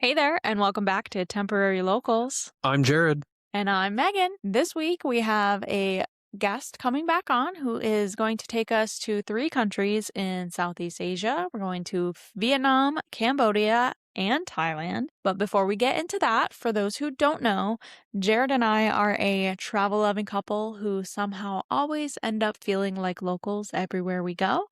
Hey there, and welcome back to Temporary Locals. I'm Jared. And I'm Megan. This week we have a guest coming back on who is going to take us to three countries in Southeast Asia. We're going to Vietnam, Cambodia, and Thailand. But before we get into that, for those who don't know, Jared and I are a travel loving couple who somehow always end up feeling like locals everywhere we go.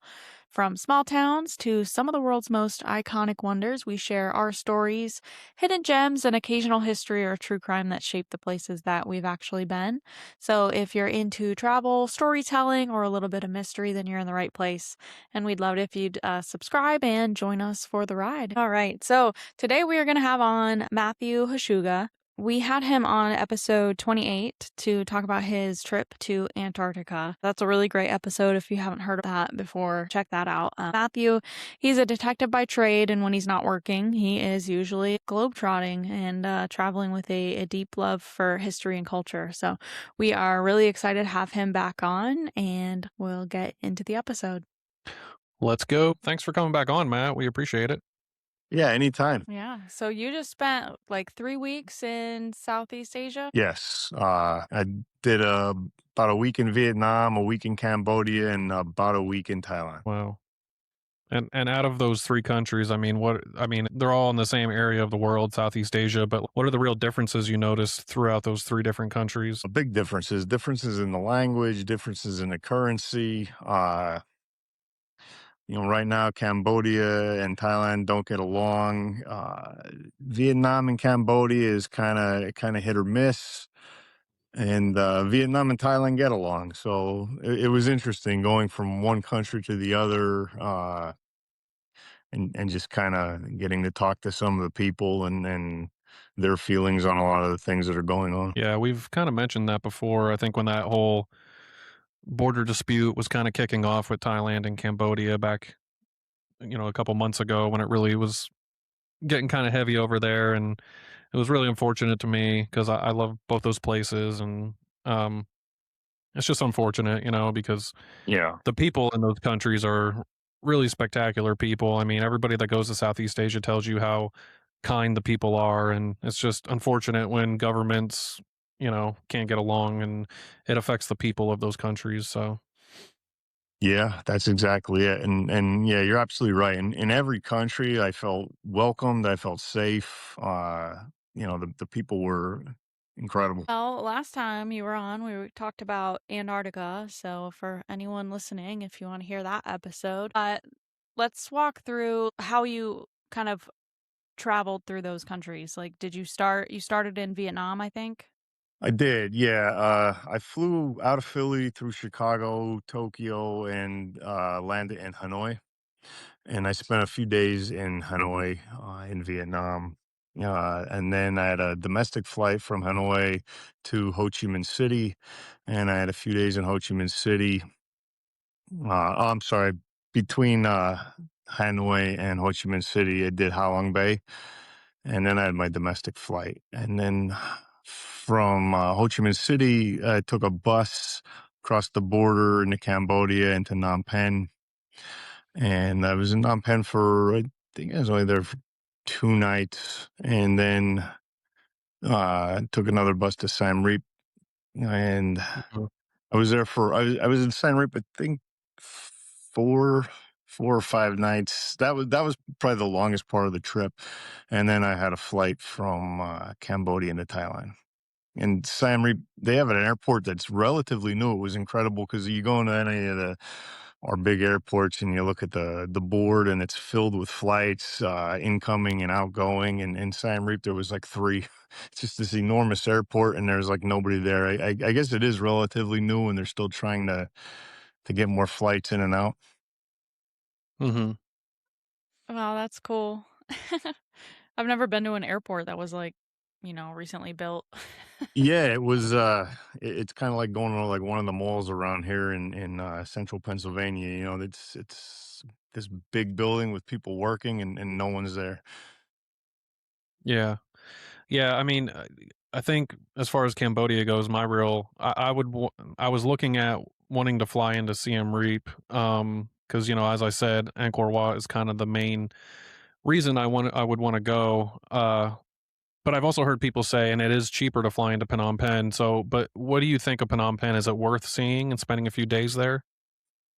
From small towns to some of the world's most iconic wonders, we share our stories, hidden gems, and occasional history or true crime that shaped the places that we've actually been. So if you're into travel, storytelling, or a little bit of mystery, then you're in the right place. And we'd love it if you'd subscribe and join us for the ride. All right. So today we are going to have on Matthew Hashuga. We had him on episode 28 to talk about his trip to Antarctica. That's a really great episode. If you haven't heard of that before, check that out. Matthew, he's a detective by trade, and when he's not working, he is usually globetrotting and traveling with a deep love for history and culture. So we are really excited to have him back on, and we'll get into the episode. Let's go. Thanks for coming back on, Matt. We appreciate it. Yeah, anytime. Yeah. So you just spent like 3 weeks in Southeast Asia? Yes. I did about a week in Vietnam, a week in Cambodia, and about a week in Thailand. Wow. And out of those three countries, they're all in the same area of the world, Southeast Asia, but what are the real differences you noticed throughout those three different countries? Big differences in the language, differences in the currency. Right now, Cambodia and Thailand don't get along. Vietnam and Cambodia is kind of hit or miss. And Vietnam and Thailand get along. So it was interesting going from one country to the other, and just kind of getting to talk to some of the people and their feelings on a lot of the things that are going on. Yeah, we've kind of mentioned that before. I think when that whole border dispute was kind of kicking off with Thailand and Cambodia back, a couple months ago when it really was getting kind of heavy over there. And it was really unfortunate to me because I love both those places. And it's just unfortunate, because Yeah. the people in those countries are really spectacular people. I mean, everybody that goes to Southeast Asia tells you how kind the people are. And it's just unfortunate when governments, can't get along and it affects the people of those countries. So, Yeah, that's exactly it. And yeah, you're absolutely right. In every country, I felt welcomed. I felt safe. The people were incredible. Well, last time you were on, we talked about Antarctica. So, for anyone listening, if you want to hear that episode, let's walk through how you kind of traveled through those countries. Like, you started in Vietnam, I think? I did, yeah. I flew out of Philly through Chicago, Tokyo, and landed in Hanoi. And I spent a few days in Hanoi, in Vietnam. And then I had a domestic flight from Hanoi to Ho Chi Minh City, and I had a few days in Ho Chi Minh City. I'm sorry, between Hanoi and Ho Chi Minh City, I did Ha Long Bay, and then I had my domestic flight. And then from Ho Chi Minh City, I took a bus across the border into Cambodia, into Phnom Penh. And I was in Phnom Penh I think I was only there for 2 nights. And then took another bus to Siem Reap. And mhm. I was there I was in Siem Reap, I think, four or 5 nights. That was probably the longest part of the trip. And then I had a flight from Cambodia into Thailand. And Siem Reap, they have an airport that's relatively new. It was incredible because you go into any of our big airports and you look at the board and it's filled with flights, incoming and outgoing. And in Siem Reap, there was like three. It's just this enormous airport, and there's like nobody there. I guess it is relatively new, and they're still trying to get more flights in and out. Mhm. Wow, that's cool. I've never been to an airport that was recently built. Yeah, it was. It's kind of like going to like one of the malls around here in central Pennsylvania. It's this big building with people working, and no one's there. Yeah. Yeah, I think as far as Cambodia goes, I was looking at wanting to fly into Siem Reap, because as I said, Angkor Wat is kind of the main reason I would want to go. But I've also heard people say, and it is cheaper to fly into Phnom Penh. So, but what do you think of Phnom Penh? Is it worth seeing and spending a few days there?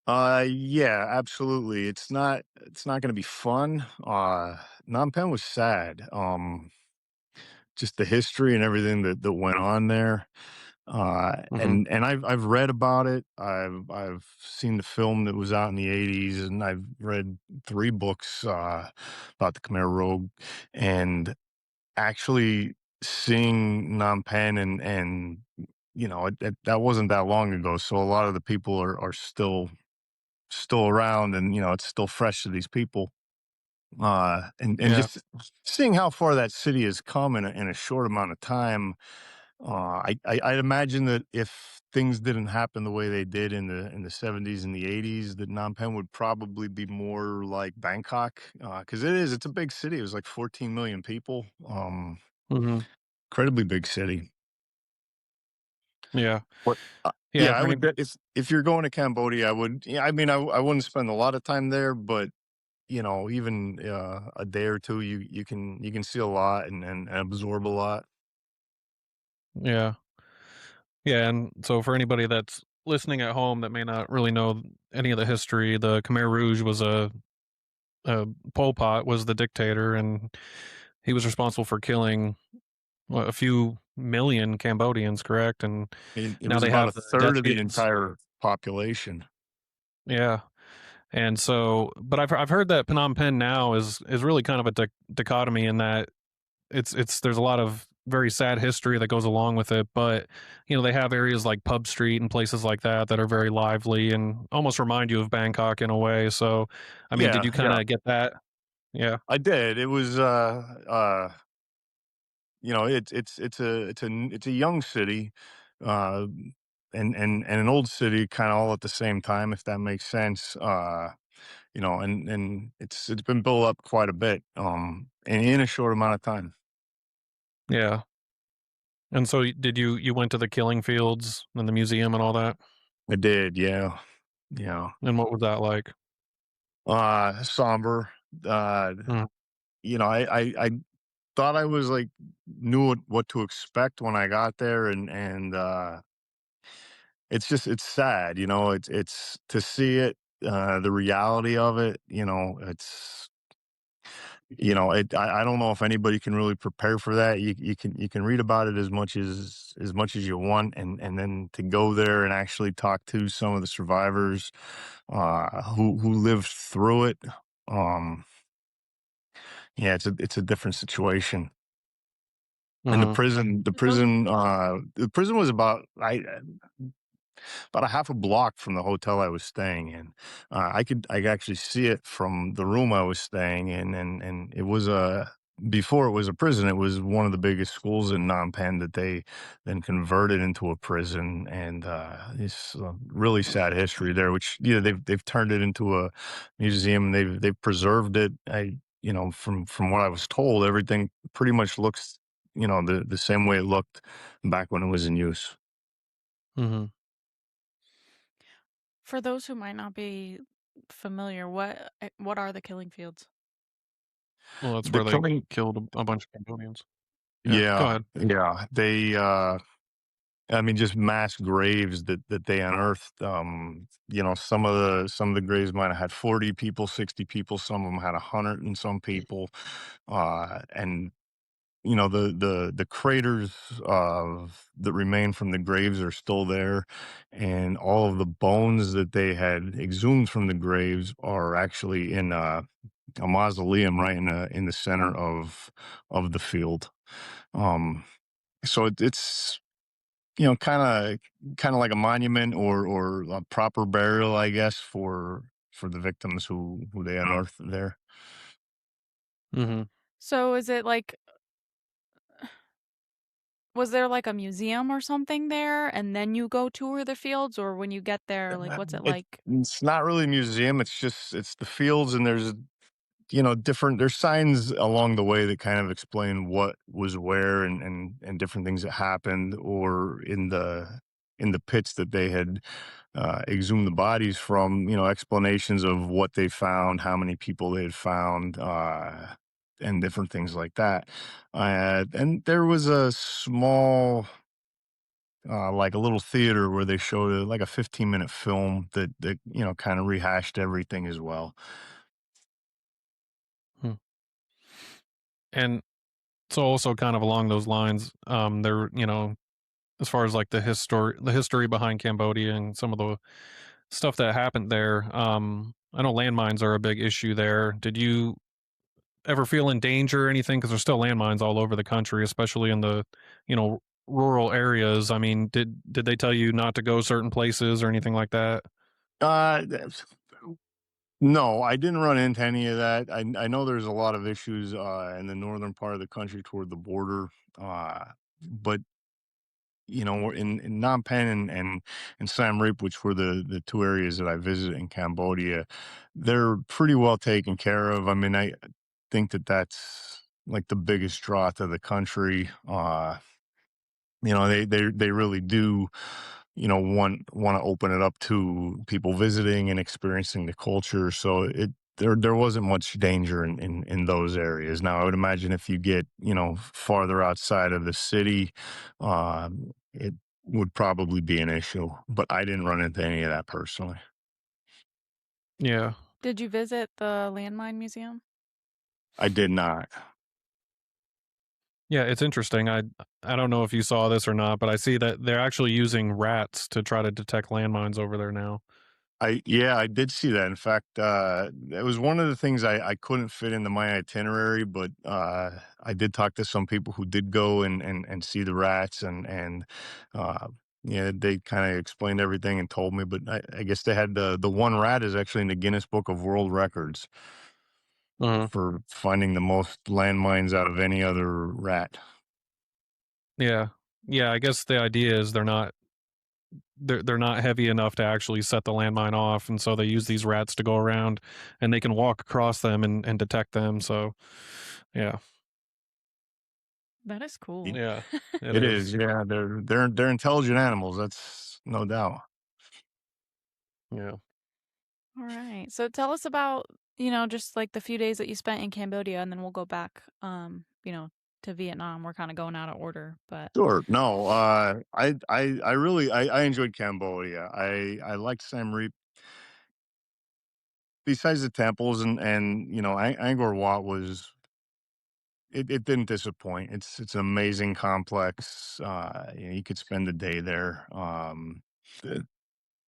Yeah, absolutely. It's not gonna be fun. Phnom Penh was sad. Just the history and everything that went on there. Hmm. And I've read about it. I've seen the film that was out in the '80s, and I've read 3 books about the Khmer Rouge, and actually seeing Phnom Penh and that wasn't that long ago. So a lot of the people are still around, and it's still fresh to these people. And Yeah. just seeing how far that city has come in a short amount of time. I'd imagine that if things didn't happen the way they did in the '70s and the '80s, that Phnom Penh would probably be more like Bangkok, because it's a big city. It was like 14 million people. Hmm. Incredibly big city. Yeah. What? Yeah. Yeah, I For would. any, If you're going to Cambodia, I would. Yeah, I mean, I wouldn't spend a lot of time there, but even a day or two, you can see a lot and absorb a lot. yeah. Yeah. And so for anybody that's listening at home that may not really know any of the history, the Khmer Rouge was Pol Pot was the dictator, and he was responsible for killing a few million Cambodians, correct? And It now was they about have a the third death of the shields. entire population. Yeah. And so, but I've heard that Phnom Penh now is really kind of a dichotomy in that it's there's a lot of very sad history that goes along with it, but they have areas like Pub Street and places like that that are very lively and almost remind you of Bangkok in a way. So, I mean, did Yeah, you kind yeah, of get that? Yeah. I did. It was it's a young city, uh and an old city kind of all at the same time, if that makes sense. And it's been built up quite a bit in a short amount of time. Yeah. And so did you went to the killing fields and the museum and all that? I did, yeah. Yeah. And what was that like? Somber. uh Mm, I thought I was like knew what to expect when I got there, and it's sad. It's to see it, the reality of it. I don't know if anybody can really prepare for that. You can read about it as much as you want, and then to go there and actually talk to some of the survivors who lived through it. um yeah, it's a different situation. And the mhm, prison the Those prison the prison was about a half a block from the hotel I was staying in. I could actually see it from the room I was staying in, and it was a before it was a prison. It was one of the biggest schools in Phnom Penh that they then converted into a prison, and it's a really sad history there. Which they've turned it into a museum. And they've preserved it. From what I was told, everything pretty much looks the same way it looked back when it was in use. mhm. For those who might not be familiar, what are the killing fields? Well, that's The where they killing killed a bunch of Cambodians. Yeah, go Yeah, ahead. yeah. I mean, just mass graves that they unearthed. Some of the graves might have had 40 people, 60 people. Some of them had 100 and some people. And the craters that remain from the graves are still there, and all of the bones that they had exhumed from the graves are actually in a mausoleum right in the center of the field. Um, so it's kind of like a monument or a proper burial, I guess, for the victims who they unearthed there. Mhm. So is it like was there like a museum or something there and then you go tour the fields, or when you get there, like what's it It's like? it's not really a museum. It's the fields, and there's different there's signs along the way that kind of explain what was where, and different things that happened, or in the pits that they had exhumed the bodies from. Explanations of what they found, how many people they had found. and different things like that. And there was a small, like a little theater where they showed like a 15-minute film that kind of rehashed everything as well. Hmm. And so also kind of along those lines, there, as far as like the history behind Cambodia and some of the stuff that happened there, I know landmines are a big issue there. Did you ever feel in danger or anything? Because there's still landmines all over the country, especially in the, rural areas. I mean, did they tell you not to go certain places or anything like that? That's No, I didn't run into any of that. I know there's a lot of issues in the northern part of the country toward the border, but in Phnom Penh and Siem Reap, which were the two areas that I visited in Cambodia, they're pretty well taken care of. I mean, I think that's like the biggest draw to the country. They really do, want to open it up to people visiting and experiencing the culture. So there wasn't much danger in those areas. Now I would imagine if you get, farther outside of the city, it would probably be an issue. But I didn't run into any of that personally. Yeah. Did you visit the Landmine Museum? I did not. Yeah, it's interesting. I don't know if you saw this or not, but I see that they're actually using rats to try to detect landmines over there now. I did see that. In fact, it was one of the things I couldn't fit into my itinerary, but I did talk to some people who did go and see the rats, and uh, yeah, they kind of explained everything and told me. But I guess they had the one rat is actually in the Guinness Book of World Records Uh-huh. for finding the most landmines out of any other rat. Yeah. Yeah, I guess the idea is they're not heavy enough to actually set the landmine off, and so they use these rats to go around, and they can walk across them and detect them. So, yeah, That is cool. It, yeah, it it is. is, yeah. They're intelligent animals. That's no doubt. Yeah. All right. So tell us about, just like the few days that you spent in Cambodia, and then we'll go back, to Vietnam. We're kind of going out of order, but Sure. No, I really I enjoyed Cambodia. I liked Siem Reap. Besides the temples and Angkor Wat was it didn't disappoint. It's an amazing complex. You could spend a day there. The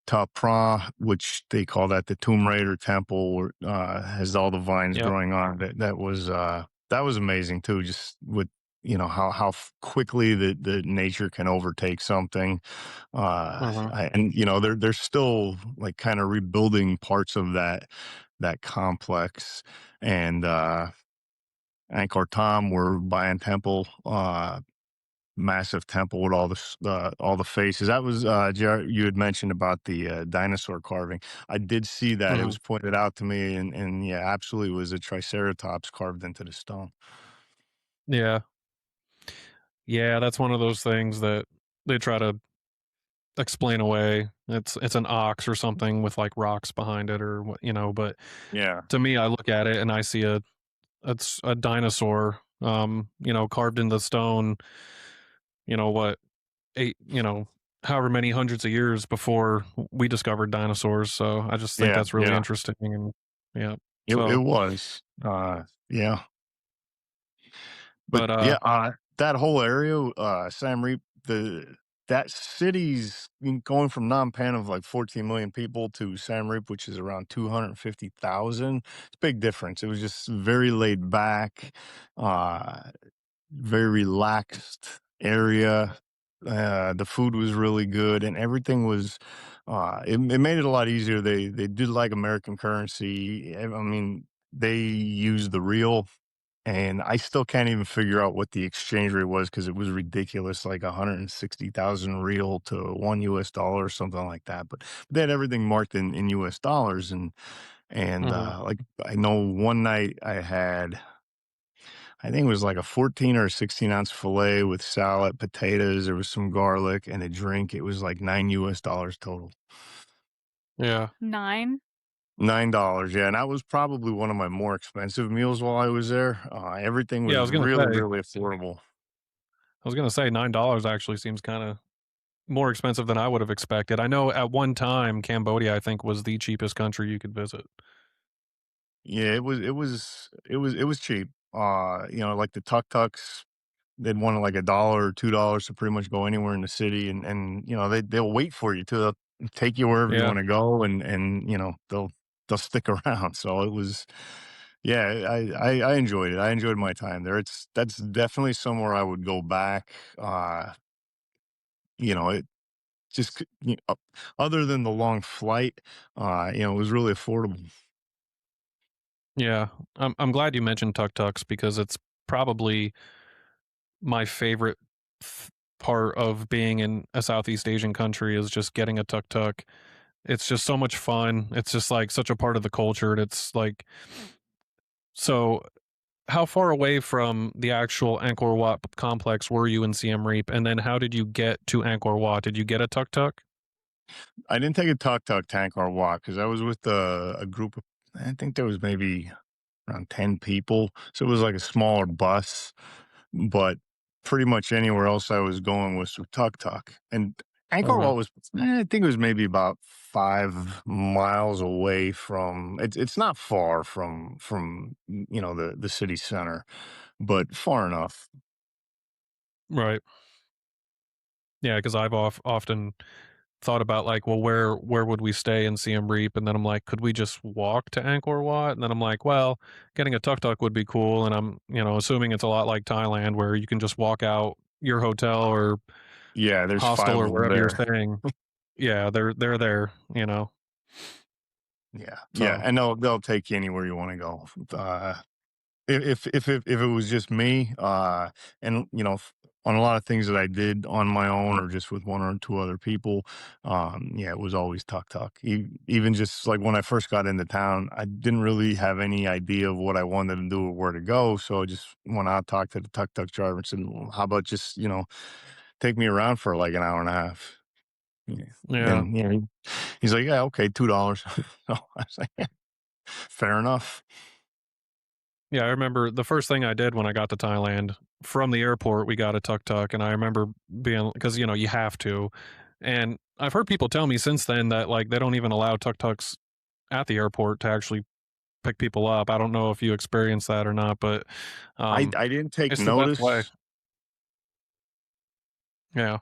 Ta Pra, which they call that the Tomb Raider Temple, has all the vines Yep. growing on it. That was amazing too. Just with how quickly the nature can overtake something. Uh-huh. And they're still like kind of rebuilding parts of that complex. And Angkor Thom, where Bayon Temple, massive temple with all the faces. That was you had mentioned about the dinosaur carving. I did see that. It Uh-huh. was pointed out to me, and yeah, absolutely was a triceratops carved into the stone. Yeah. Yeah, that's one of those things that they try to explain away. It's an ox or something with like rocks behind it or what. But Yeah, to me, I look at it and I see it's a dinosaur, carved in the stone. What eight, however many hundreds of years before we discovered dinosaurs. So I just think yeah, that's really yeah. interesting. And yeah, It so was. Yeah. But but yeah, that whole area, Siem Reap, that city's going from Phnom Penh of like 14 million people to Siem Reap, which is around 250,000. It's a big difference. It was just very laid back, uh, very relaxed area. The food was really good, and everything was. It made it a lot easier. They did like American currency. I mean, they used the real, and I still can't even figure out what the exchange rate was because it was ridiculous, like 160,000 real to $1 or something like that. But they had everything marked in US dollars, and mhm, like I know one night I think it was like a 14 or a 16-ounce fillet with salad, potatoes. There was some garlic and a drink. It was like $9 total. yeah, 9. $9, yeah, and that was probably one of my more expensive meals while I was there. Everything Yeah, I was was gonna really, say really affordable. $9 actually seems kinda more expensive than I would have expected. I know at one time, Cambodia, I think, was the cheapest country you could visit. Yeah, it was cheap. Like the tuk-tuks, they'd want like $1 or $2 to pretty much go anywhere in the city, and they'll wait for you to take you wherever you Yeah. want to go, and they'll stick around. So it was, yeah, I enjoyed it. I enjoyed my time there. That's definitely somewhere I would go back. It just other than the long flight, it was really affordable. Yeah. I'm glad you mentioned tuk-tuks because it's probably my favorite th part of being in a Southeast Asian country is just getting a tuk-tuk. It's just so much fun. It's just, like, such a part of the culture, and it's, like so how far away from the actual Angkor Wat complex were you in Siem Reap, and then how did you get to Angkor Wat? Did you get a tuk-tuk? I didn't take a tuk-tuk tank or walk because I was with a group of, I think there was maybe around 10 people. So it was like a smaller bus, but pretty much anywhere else I was going was with tuk-tuk. And Angkor Uh-huh. Wat was, I think it was maybe about 5 miles away from, it's not far from the city center, but far enough. Right. Yeah, because 'cause I've often thought about, like, well, where would we stay in Siem Reap? And then I'm like, could we just walk to Angkor Wat? And then I'm like, well, getting a tuk-tuk would be cool, and I'm, assuming it's a lot like Thailand where you can just walk out your hotel or Yeah, there's hostel five or of them wherever you're there. staying. Yeah, they're there, Yeah, yeah, so and they'll take you anywhere you want to go. If it was just me, and on a lot of things that I did on my own or just with one or two other people, yeah, it was always tuk tuk. Even just like when I first got into town, I didn't really have any idea of what I wanted to do or where to go, so I just went out, talked to the tuk tuk driver, and said, well, "How about just take me around for like an hour and a half?" Yeah. yeah. And he's like, "Yeah, okay, $2." So I was like, "Yeah, fair enough." Yeah, I remember the first thing I did when I got to Thailand, from the airport, we got a tuk-tuk, and I remember being because you have to, and I've heard people tell me since then that, like, they don't even allow tuk-tuks at the airport to actually pick people up. I don't know if you experienced that or not, but, I didn't take it's the best way. notice. Yeah,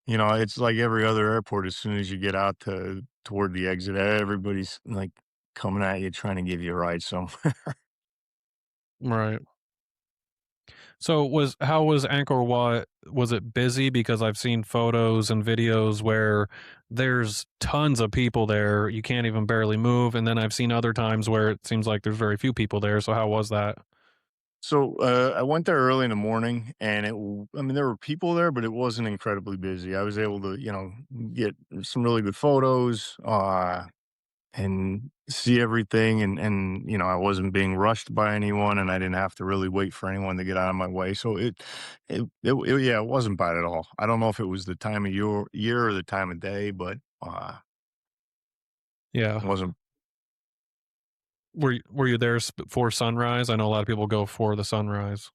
It's like every other airport. As soon as you get out toward the exit, everybody's like coming at you, trying to give you a ride somewhere. right. So how was Angkor Wat? Was it busy? Because I've seen photos and videos where there's tons of people there. You can't even barely move. And then I've seen other times where it seems like there's very few people there. So how was that? So I went there early in the morning, and I mean, there were people there, but it wasn't incredibly busy. I was able to, get some really good photos. And see everything, and I wasn't being rushed by anyone, and I didn't have to really wait for anyone to get out of my way. So yeah, it wasn't bad at all. I don't know if it was the time of year or the time of day, but Yeah. it wasn't. Were you there for sunrise? I know a lot of people go for the sunrise.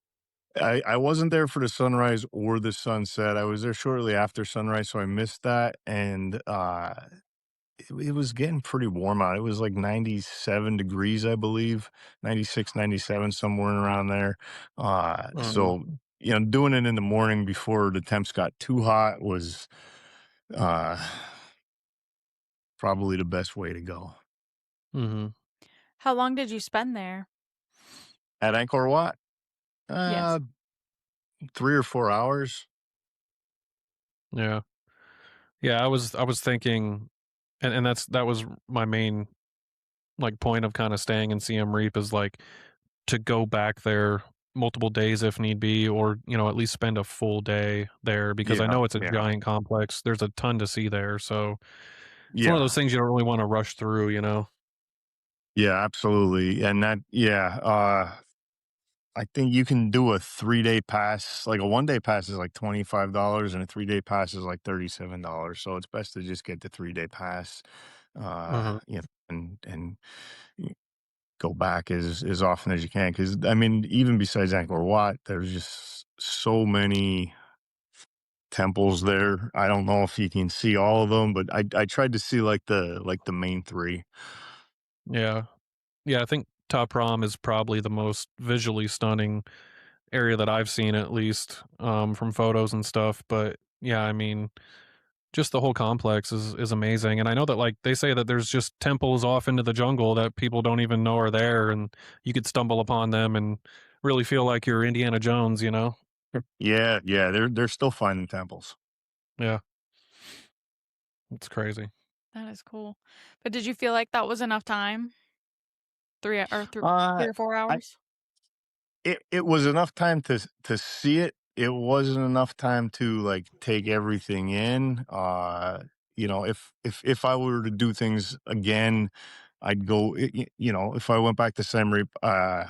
I wasn't there for the sunrise or the sunset. I was there shortly after sunrise, so I missed that. And it was getting pretty warm out. It was like 97 degrees, I believe, 96, 97, somewhere around there. So, doing it in the morning before the temps got too hot was uh, probably the best way to go. Mm-hmm. How long did you spend there? At Angkor Wat, Yes. uh, 3 or 4 hours. Yeah. Yeah. I was thinking, and that was my main like point of kind of staying in Siem Reap is like to go back there multiple days if need be, or at least spend a full day there because I Yeah, know it's a yeah, giant complex. There's a ton to see there, so it's one of those yeah, things you don't really want to rush through. yeah, absolutely. And that, yeah, I think you can do a 3-day pass. Like a 1-day pass is like $25, and a 3-day pass is like $37. So it's best to just get the 3-day pass. Uh-huh. and go back as often as you can. Because I mean, even besides Angkor Wat, there's just so many temples there. I don't know if you can see all of them, but I tried to see like the main three. Yeah. Yeah, I think Ta Prohm is probably the most visually stunning area that I've seen, at least, from photos and stuff, but, yeah, I mean, just the whole complex is amazing, and I know that, like, they say that there's just temples off into the jungle that people don't even know are there, and you could stumble upon them and really feel like you're Indiana Jones, you know? Yeah, yeah, they're still finding temples. Yeah, it's crazy. That is cool. But did you feel like that was enough time? 3 Uh, or 4 I hours? it was enough time to see it. It wasn't enough time to, like, take everything in. If I were to do things again, I'd go, if I went back to Siem Reap, I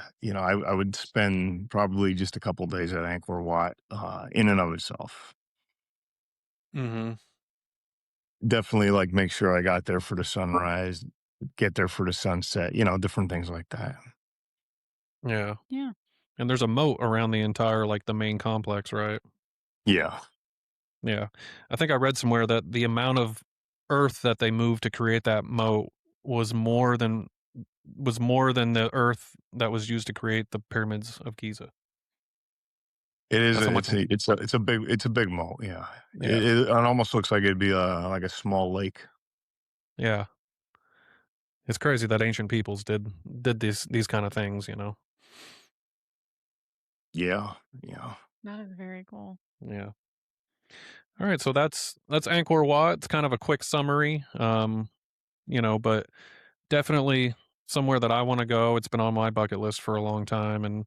would spend probably just a couple days at Angkor Wat, in and of itself. Mhm. Definitely, like, make sure I got there for the sunrise, get there for the sunset, different things like that. Yeah, Yeah. and there's a moat around the entire, like, the main complex, right? Yeah. Yeah. I think I read somewhere that the amount of earth that they moved to create that moat was more than the earth that was used to create the pyramids of Giza. It is That's how a much. it's a big moat, yeah. Yeah. It almost looks like it'd be, like a small lake. Yeah. It's crazy that ancient peoples did these kind of things, you know? Yeah, yeah. That is very cool. Yeah. Alright, so that's Angkor Wat. It's kind of a quick summary, but definitely somewhere that I wanna go. It's been on my bucket list for a long time, and,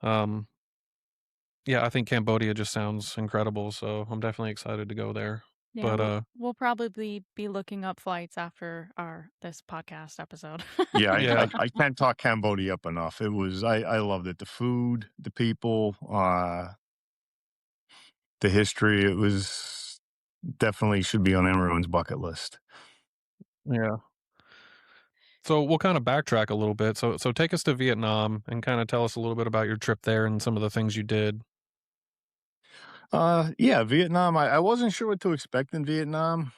um, yeah, I think Cambodia just sounds incredible, so I'm definitely excited to go there. Yeah, But, we'll probably be looking up flights after our this podcast episode. Yeah, I yeah. I I can't talk Cambodia up enough. I loved it. The food, the people, the history, it was definitely should be on everyone's bucket list. Yeah. So we'll kind of backtrack a little bit. So take us to Vietnam and kind of tell us a little bit about your trip there and some of the things you did. Yeah, Vietnam, I wasn't sure what to expect in Vietnam.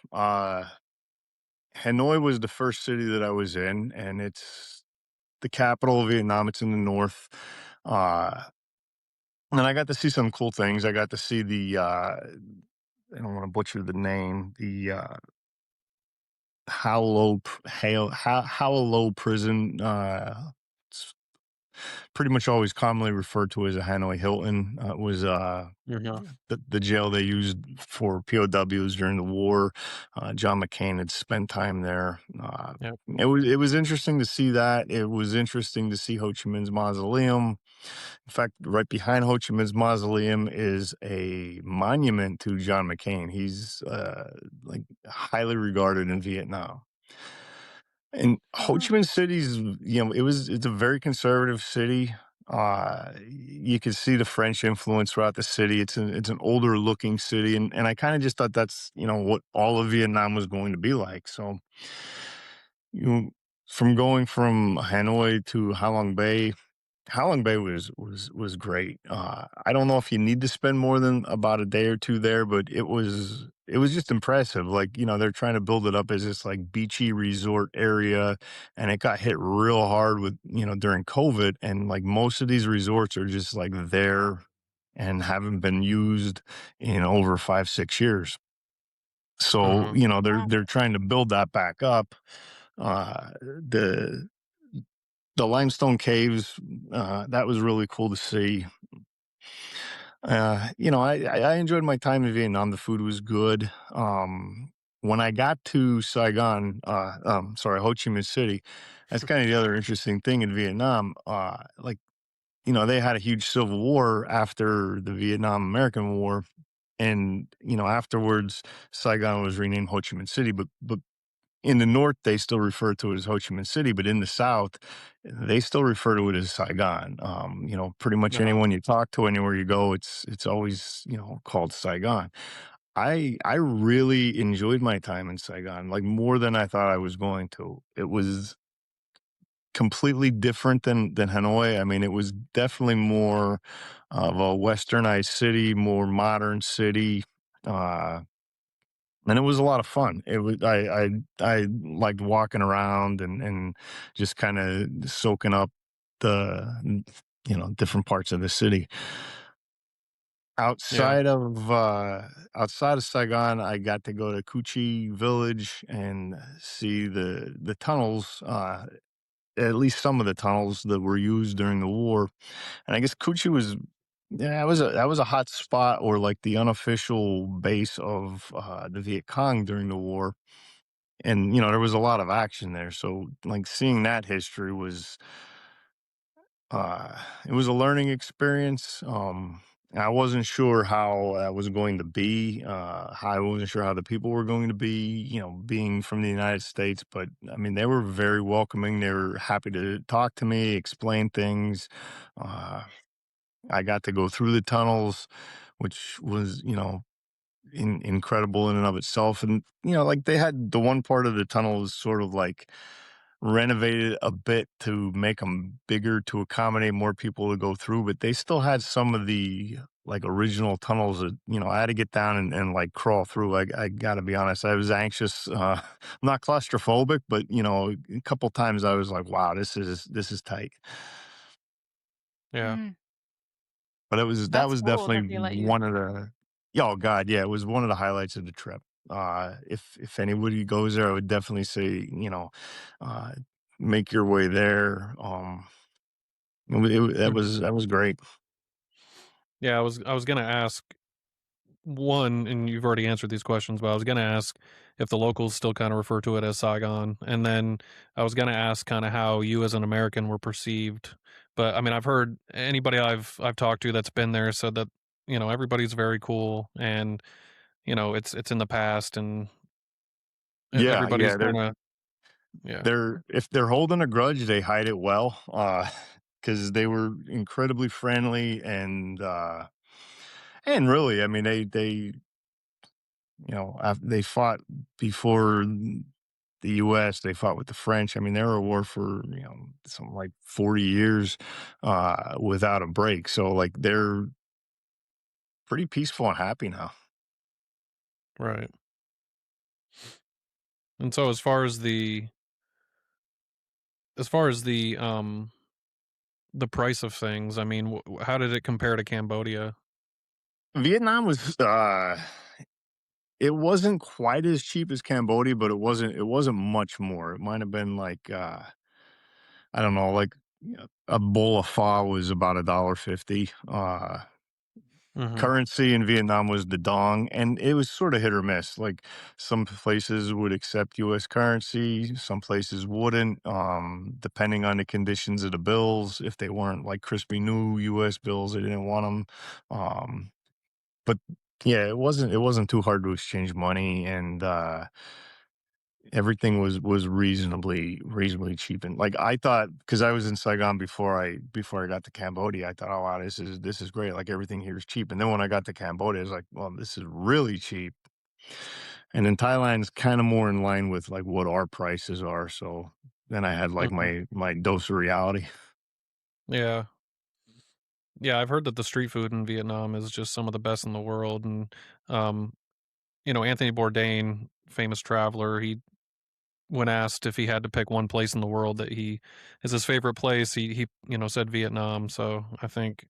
Hanoi was the first city that I was in, and it's the capital of Vietnam. It's in the north. Uh, and I got to see some cool things. I got to see I don't want to butcher the name, the Howlow prison. It's pretty much always commonly referred to as a Hanoi Hilton. It was Yeah. the jail they used for POWs during the war. John McCain had spent time there. Yep. It was interesting to see that. It was interesting to see Ho Chi Minh's mausoleum. In fact, right behind Ho Chi Minh's mausoleum is a monument to John McCain. He's like highly regarded in Vietnam. And Ho Wow. Chi Minh City's, it's a very conservative city. You can see the French influence throughout the city. It's an older looking city, and I kind of just thought that's what all of Vietnam was going to be like. So, you know, from going from Hanoi to Halong Bay was great. I don't know if you need to spend more than about a day or two there, but it was just impressive. Like, they're trying to build it up as this like beachy resort area, and it got hit real hard with during COVID, and like most of these resorts are just like there and haven't been used in over 5-6 years. So Hmm. they're trying to build that back up. The limestone caves, that was really cool to see. I enjoyed my time in Vietnam. The food was good. When I got to Saigon, sorry, Ho Chi Minh City, that's kind of the other interesting thing in Vietnam. Like, they had a huge civil war after the Vietnam American War. And, afterwards, Saigon was renamed Ho Chi Minh City, but in the north, they still refer to it as Ho Chi Minh City, but in the south, they still refer to it as Saigon. Pretty much Uh-huh. anyone you talk to, anywhere you go, it's always called Saigon. I really enjoyed my time in Saigon, like, more than I thought I was going to. It was completely different than Hanoi. I mean, it was definitely more of a westernized city, more modern city, uh, and it was a lot of fun. It was I liked walking around and just kinda soaking up the, different parts of the city. Yeah. Outside of Saigon, I got to go to Kuchi village and see the tunnels, at least some of the tunnels that were used during the war. And I guess Kuchi was yeah, that was a hot spot or like the unofficial base of the Viet Cong during the war. And there was a lot of action there. So like seeing that history was it was a learning experience. I wasn't sure how I was going to be. How I wasn't sure how the people were going to be, being from the United States. But I mean, they were very welcoming. They were happy to talk to me, explain things. Uh, I got to go through the tunnels, which was, incredible in and of itself. And, like they had the one part of the tunnel was sort of like renovated a bit to make them bigger to accommodate more people to go through, but they still had some of the like original tunnels that I had to get down and like crawl through. I got to be honest, I was anxious. I'm not claustrophobic, but a couple times I was like, wow, this is tight. Yeah. Mm, But that that's was cool that definitely they let you. one of the yeah, oh god, yeah, it was one of the highlights of the trip. If anybody goes there, I would definitely say, uh, make your way there. Mhm. That was great. Yeah, I was gonna ask one, and you've already answered these questions, but I was gonna ask if the locals still kind of refer to it as Saigon, and then I was gonna ask kind of how you as an American were perceived. But I mean, I've heard anybody I've talked to that's been there said that everybody's very cool, and it's in the past, and Yeah, everybody's yeah, kind of yeah. if they're holding a grudge, they hide it well, because they were incredibly friendly and really, I mean, they fought before the US, they fought with the French. I mean, they were at war for, something like 40 years, without a break. So, like, they're pretty peaceful and happy now. Right. And so as far as the price of things, I mean, how did it compare to Cambodia? Vietnam was, it wasn't quite as cheap as Cambodia, but it wasn't much more. It might have been like, I don't know, like, a bowl of pho was about $1.50. Mhm. Currency in Vietnam was the dong, and it was sort of hit or miss. Like some places would accept US currency, some places wouldn't, depending on the conditions of the bills. If they weren't like crispy new US bills, they didn't want them. But yeah, it wasn't too hard to exchange money, and everything was reasonably cheap. And like I thought, because I was in Saigon before I got to Cambodia, I thought, oh wow, this is great. Like everything here is cheap. And then when I got to Cambodia, I was like, well, this is really cheap. And then Thailand's kind of more in line with like what our prices are. So then I had like Mhm. my dose of reality. Yeah. Yeah, I've heard that the street food in Vietnam is just some of the best in the world, and, um, Anthony Bourdain, famous traveler, he when asked if he had to pick one place in the world that he is his favorite place, he said Vietnam, so I think,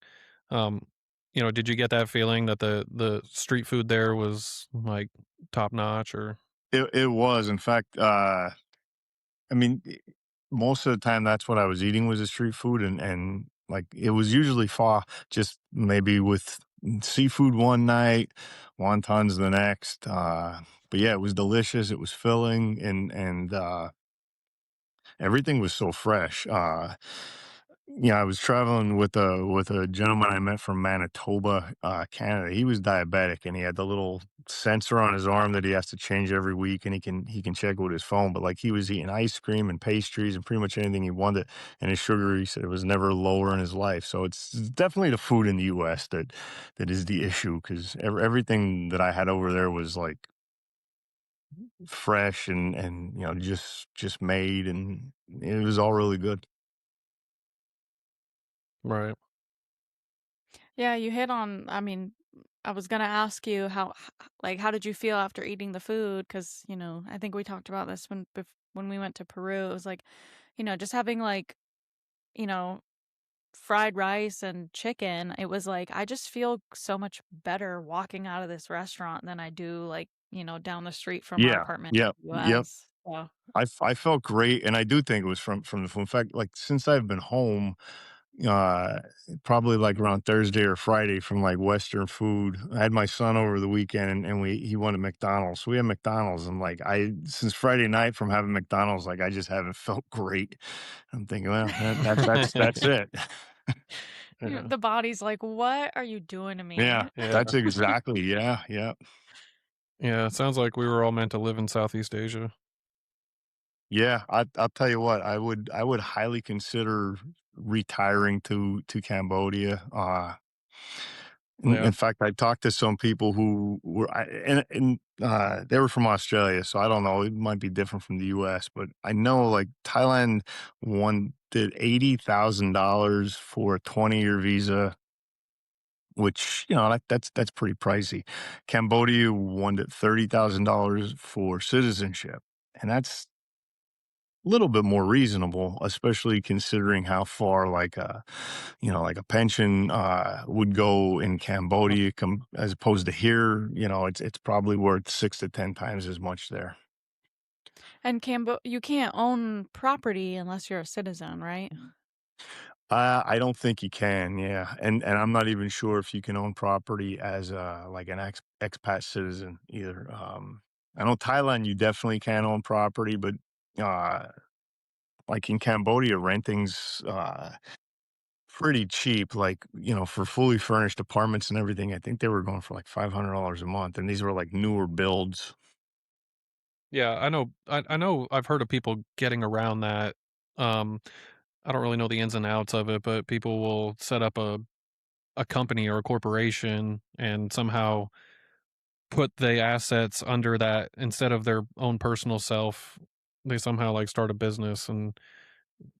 um, did you get that feeling that the street food there was, like, top notch or It was, in fact, I mean, most of the time that's what I was eating was the street food, and like it was usually pho, just maybe with seafood one night, wontons the next. But yeah, it was delicious. It was filling, and everything was so fresh. Yeah, I was traveling with a gentleman I met from Manitoba, Canada. He was diabetic, and he had the little sensor on his arm that he has to change every week, and he can check it with his phone. But like he was eating ice cream and pastries and pretty much anything he wanted, and his sugar, he said, it was never lower in his life. So it's definitely the food in the U.S. that is the issue because everything that I had over there was like fresh and just made, and it was all really good. Right. Yeah, you hit on, I mean, I was gonna ask you like, how did you feel after eating the food? Because, I think we talked about this when we went to Peru. It was like, just having like, you know, fried rice and chicken. It was like, I just feel so much better walking out of this restaurant than I do like, down the street from our Yeah, apartment yeah, in the yep. US. So, I felt great, and I do think it was from the food. In fact, like, since I've been home, uh, probably, like, around Thursday or Friday from, like, Western food, I had my son over the weekend, and he wanted McDonald's, so we had McDonald's, and, like, I since Friday night from having McDonald's, like, I just haven't felt great. I'm thinking, "Well, that's it." Yeah. the body's like, what are you doing to me? Yeah, Yeah. that's exactly yeah. Yeah. It sounds like we were all meant to live in Southeast Asia. Yeah, I'll tell you what, I would highly consider retiring to Cambodia. In Yeah. fact, I talked to some people who were they were from Australia, so I don't know, it might be different from the US, but I know like Thailand did $80,000 for a 20-year visa, which, that's pretty pricey. Cambodia wanted $30,000 for citizenship, and that's little bit more reasonable, especially considering how far like a pension would go in Cambodia as opposed to here. It's probably worth 6 to 10 times as much there. And you can't own property unless you're a citizen, right? I don't think you can, yeah, and I'm not even sure if you can own property as like an expat citizen either. I know Thailand, you definitely can own property, but uh, like in Cambodia, renting's pretty cheap, like, for fully furnished apartments and everything. I think they were going for like $500 a month, and these were like newer builds. Yeah. I know. I know. I've heard of people getting around that. Um, I don't really know the ins and outs of it, but people will set up a company or a corporation and somehow put the assets under that instead of their own personal self. They somehow like start a business and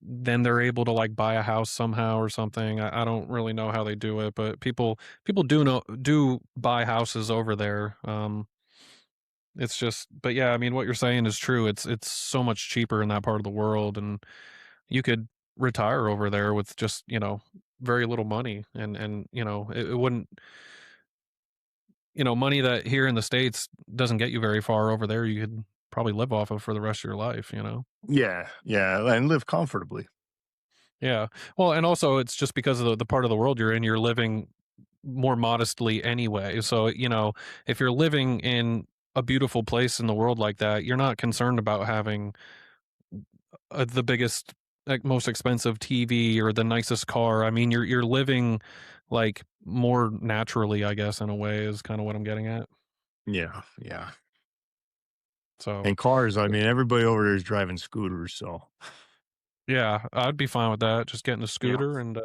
then they're able to like buy a house somehow or something. I don't really know how they do it, but people do buy houses over there. It's just, but yeah, I mean, what you're saying is true. It's so much cheaper in that part of the world, and you could retire over there with just very little money, and it wouldn't money that here in the states doesn't get you very far over there. You could probably live off of for the rest of your life. Yeah, yeah, and live comfortably. Yeah. Well, and also it's just because of the part of the world you're in, you're living more modestly anyway. So, if you're living in a beautiful place in the world like that, you're not concerned about having the biggest, like most expensive TV or the nicest car. I mean, you're living like more naturally, I guess, in a way is kind of what I'm getting at. Yeah, yeah. So, And cars, I mean, everybody over there is driving scooters, so yeah, I'd be fine with that. Just getting a yeah. scooter and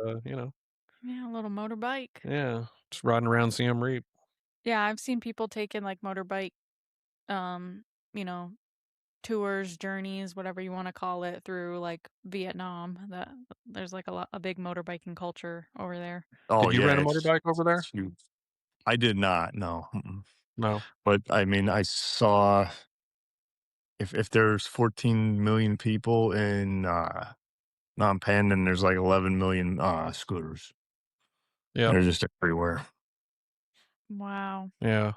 Yeah, a little motorbike. yeah, just riding around Siem Reap. Yeah, I've seen people taking like motorbike, um, you know, tours, journeys, whatever you want to call it, through like Vietnam. That there's like a big motorbiking culture over there. Oh Did you yeah, rent a it's motorbike over there? it's huge. I did not, no. No. But I mean, I saw if there's 14 million people in Phnom Penh, and there's like 11 million scooters. Yep. They're just everywhere. Wow. Yeah.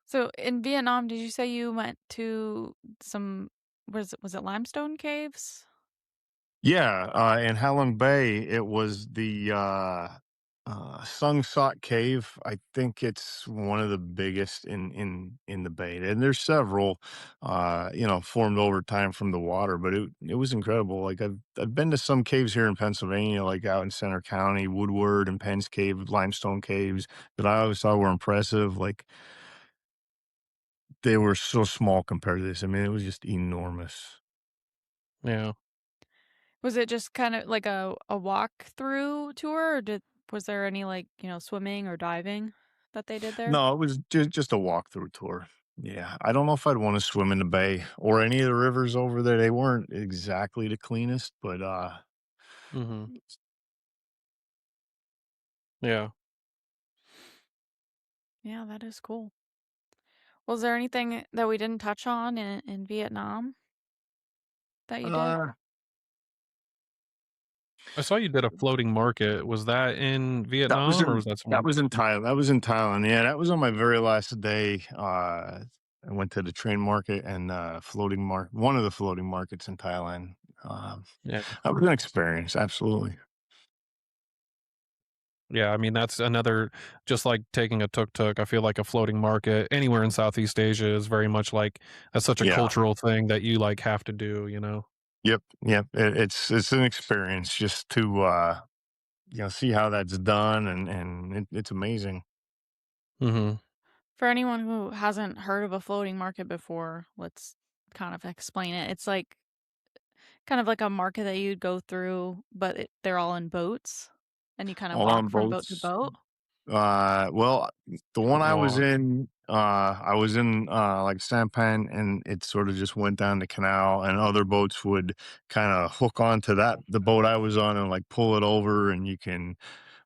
So in Vietnam, did you say you went to some was it limestone caves? Yeah, in Halong Bay, it was Sung Sok Cave. I think it's one of the biggest in the bay, and there's several, formed over time from the water. But it was incredible. Like I've been to some caves here in Pennsylvania, like out in Center County, Woodward and Penn's Cave, limestone caves that I always thought were impressive. Like they were so small compared to this. I mean, it was just enormous. Yeah. Was it just kind of like a walk-through tour, or was there any, like, swimming or diving that they did there? No, it was just a walkthrough tour. Yeah, I don't know if I'd wanna swim in the bay or any of the rivers over there. They weren't exactly the cleanest, but, Mhm. Yeah. Yeah, that is cool. Was there anything that we didn't touch on in Vietnam that you did? uh, I saw you did a floating market. Was that in that was Vietnam or in was that somewhere? Thailand. That was in Thailand. Yeah, that was on my very last day. I went to the train market and, one of the floating markets in Thailand. Um, Yeah. that was an experience, absolutely. Yeah, I mean, that's another just like taking a tuk-tuk, I feel like a floating market anywhere in Southeast Asia is very much like that's such a Yeah. cultural thing that you, like, have to do, you know? Yep, yep. It's an experience just to, see how that's done, and it's amazing. Mhm. For anyone who hasn't heard of a floating market before, let's kind of explain it. It's like kind of like a market that you'd go through, but they're all in boats, and you kind of All on walk from boat to boats. boat. Well, the one Long. I was in, like, Sampan, and it sort of just went down the canal, and other boats would kinda hook onto the boat I was on and, like, pull it over, and you can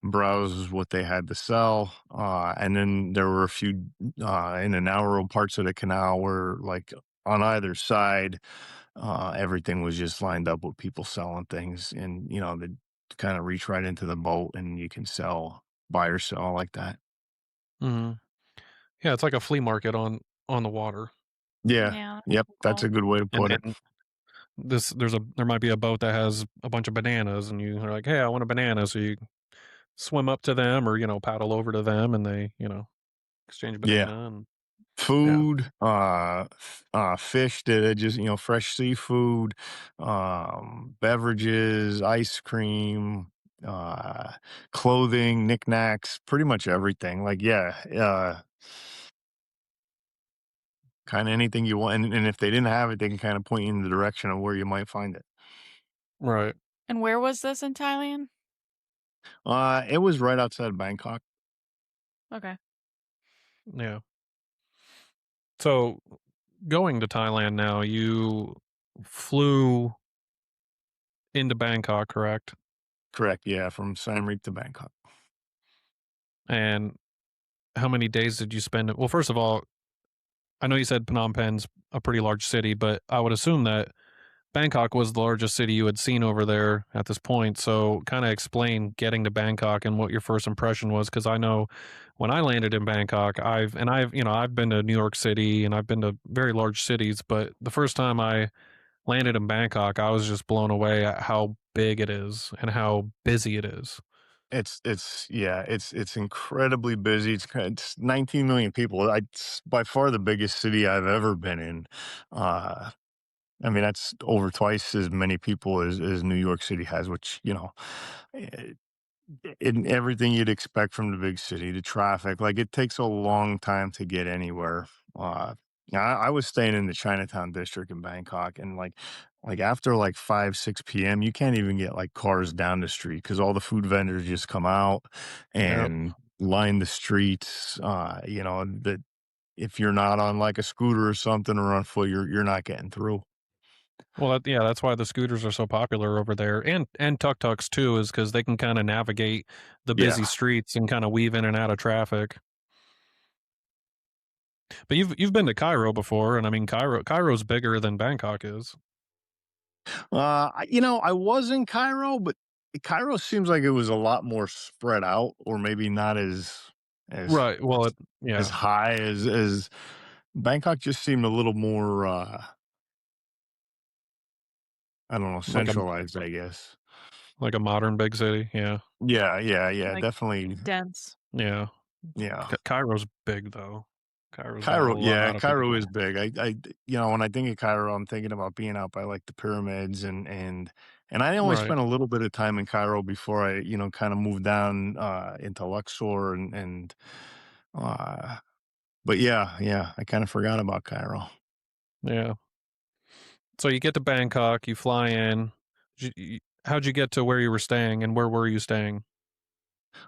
browse what they had to sell, and then there were a few, in the narrow parts of the canal where, like, on either side, everything was just lined up with people selling things, and, they kinda reach right into the boat, and you can buy or sell like that. Mhm. Yeah, it's like a flea market on the water. Yeah. Yeah, that's Yep, that's cool. a good way to put it. And there might be a boat that has a bunch of bananas and you are like, "Hey, I want a banana." So you swim up to them or, paddle over to them and they, exchange Yeah. banana and yeah. Food, fish that are just, fresh seafood, beverages, ice cream, uh, clothing, knickknacks, pretty much everything. Like, yeah, kinda anything you want, and if they didn't have it, they can kinda point you in the direction of where you might find it. Right. And where was this in Thailand? It was right outside of Bangkok. Okay. Yeah. So going to Thailand now, you flew into Bangkok, correct? Correct, yeah, from Siem Reap to Bangkok. And how many days did you spend? Well, first of all, I know you said Phnom Penh's a pretty large city, but I would assume that Bangkok was the largest city you had seen over there at this point. So, kind of explain getting to Bangkok and what your first impression was, because I know when I landed in Bangkok, I've been to New York City and I've been to very large cities, but the first time I landed in Bangkok, I was just blown away at how big it is and how busy it is. It's yeah, it's incredibly busy. It's 19 million people. It's by far the biggest city I've ever been in. Uh, I mean, that's over twice as many people as New York City has, which, eh, in everything you'd expect from the big city, the traffic, like, it takes a long time to get anywhere. Uh, I was staying in the Chinatown district in Bangkok, and, after, 5, 6 p.m., you can't even get, cars down the street because all the food vendors just come out Yeah. and line the streets, that if you're not on, a scooter or something or on foot, you're not getting through. Well, yeah, that's why the scooters are so popular over there, and tuk-tuks too, is because they can kinda navigate the busy Yeah. streets and kinda weave in and out of traffic. But you've been to Cairo before, and I mean, Cairo's bigger than Bangkok is. I was in Cairo, but Cairo seems like it was a lot more spread out, or maybe not as Right, well, as yeah, high as Bangkok. Just seemed a little more, I don't know, like a centralized, I guess. Like a modern big city, yeah. Yeah, yeah, yeah, Like definitely. dense. Yeah. Yeah. Cairo's big, though. Cairo's got a Cairo, yeah, lot of Cairo is people. big. When I think of Cairo, I'm thinking about being out by like the pyramids and I only Right. spent a little bit of time in Cairo before I, kind of moved down into Luxor and uh but yeah, yeah, I kind of forgot about Cairo. Yeah. So you get to Bangkok, you fly in. How'd you get to where you were staying, and where were you staying?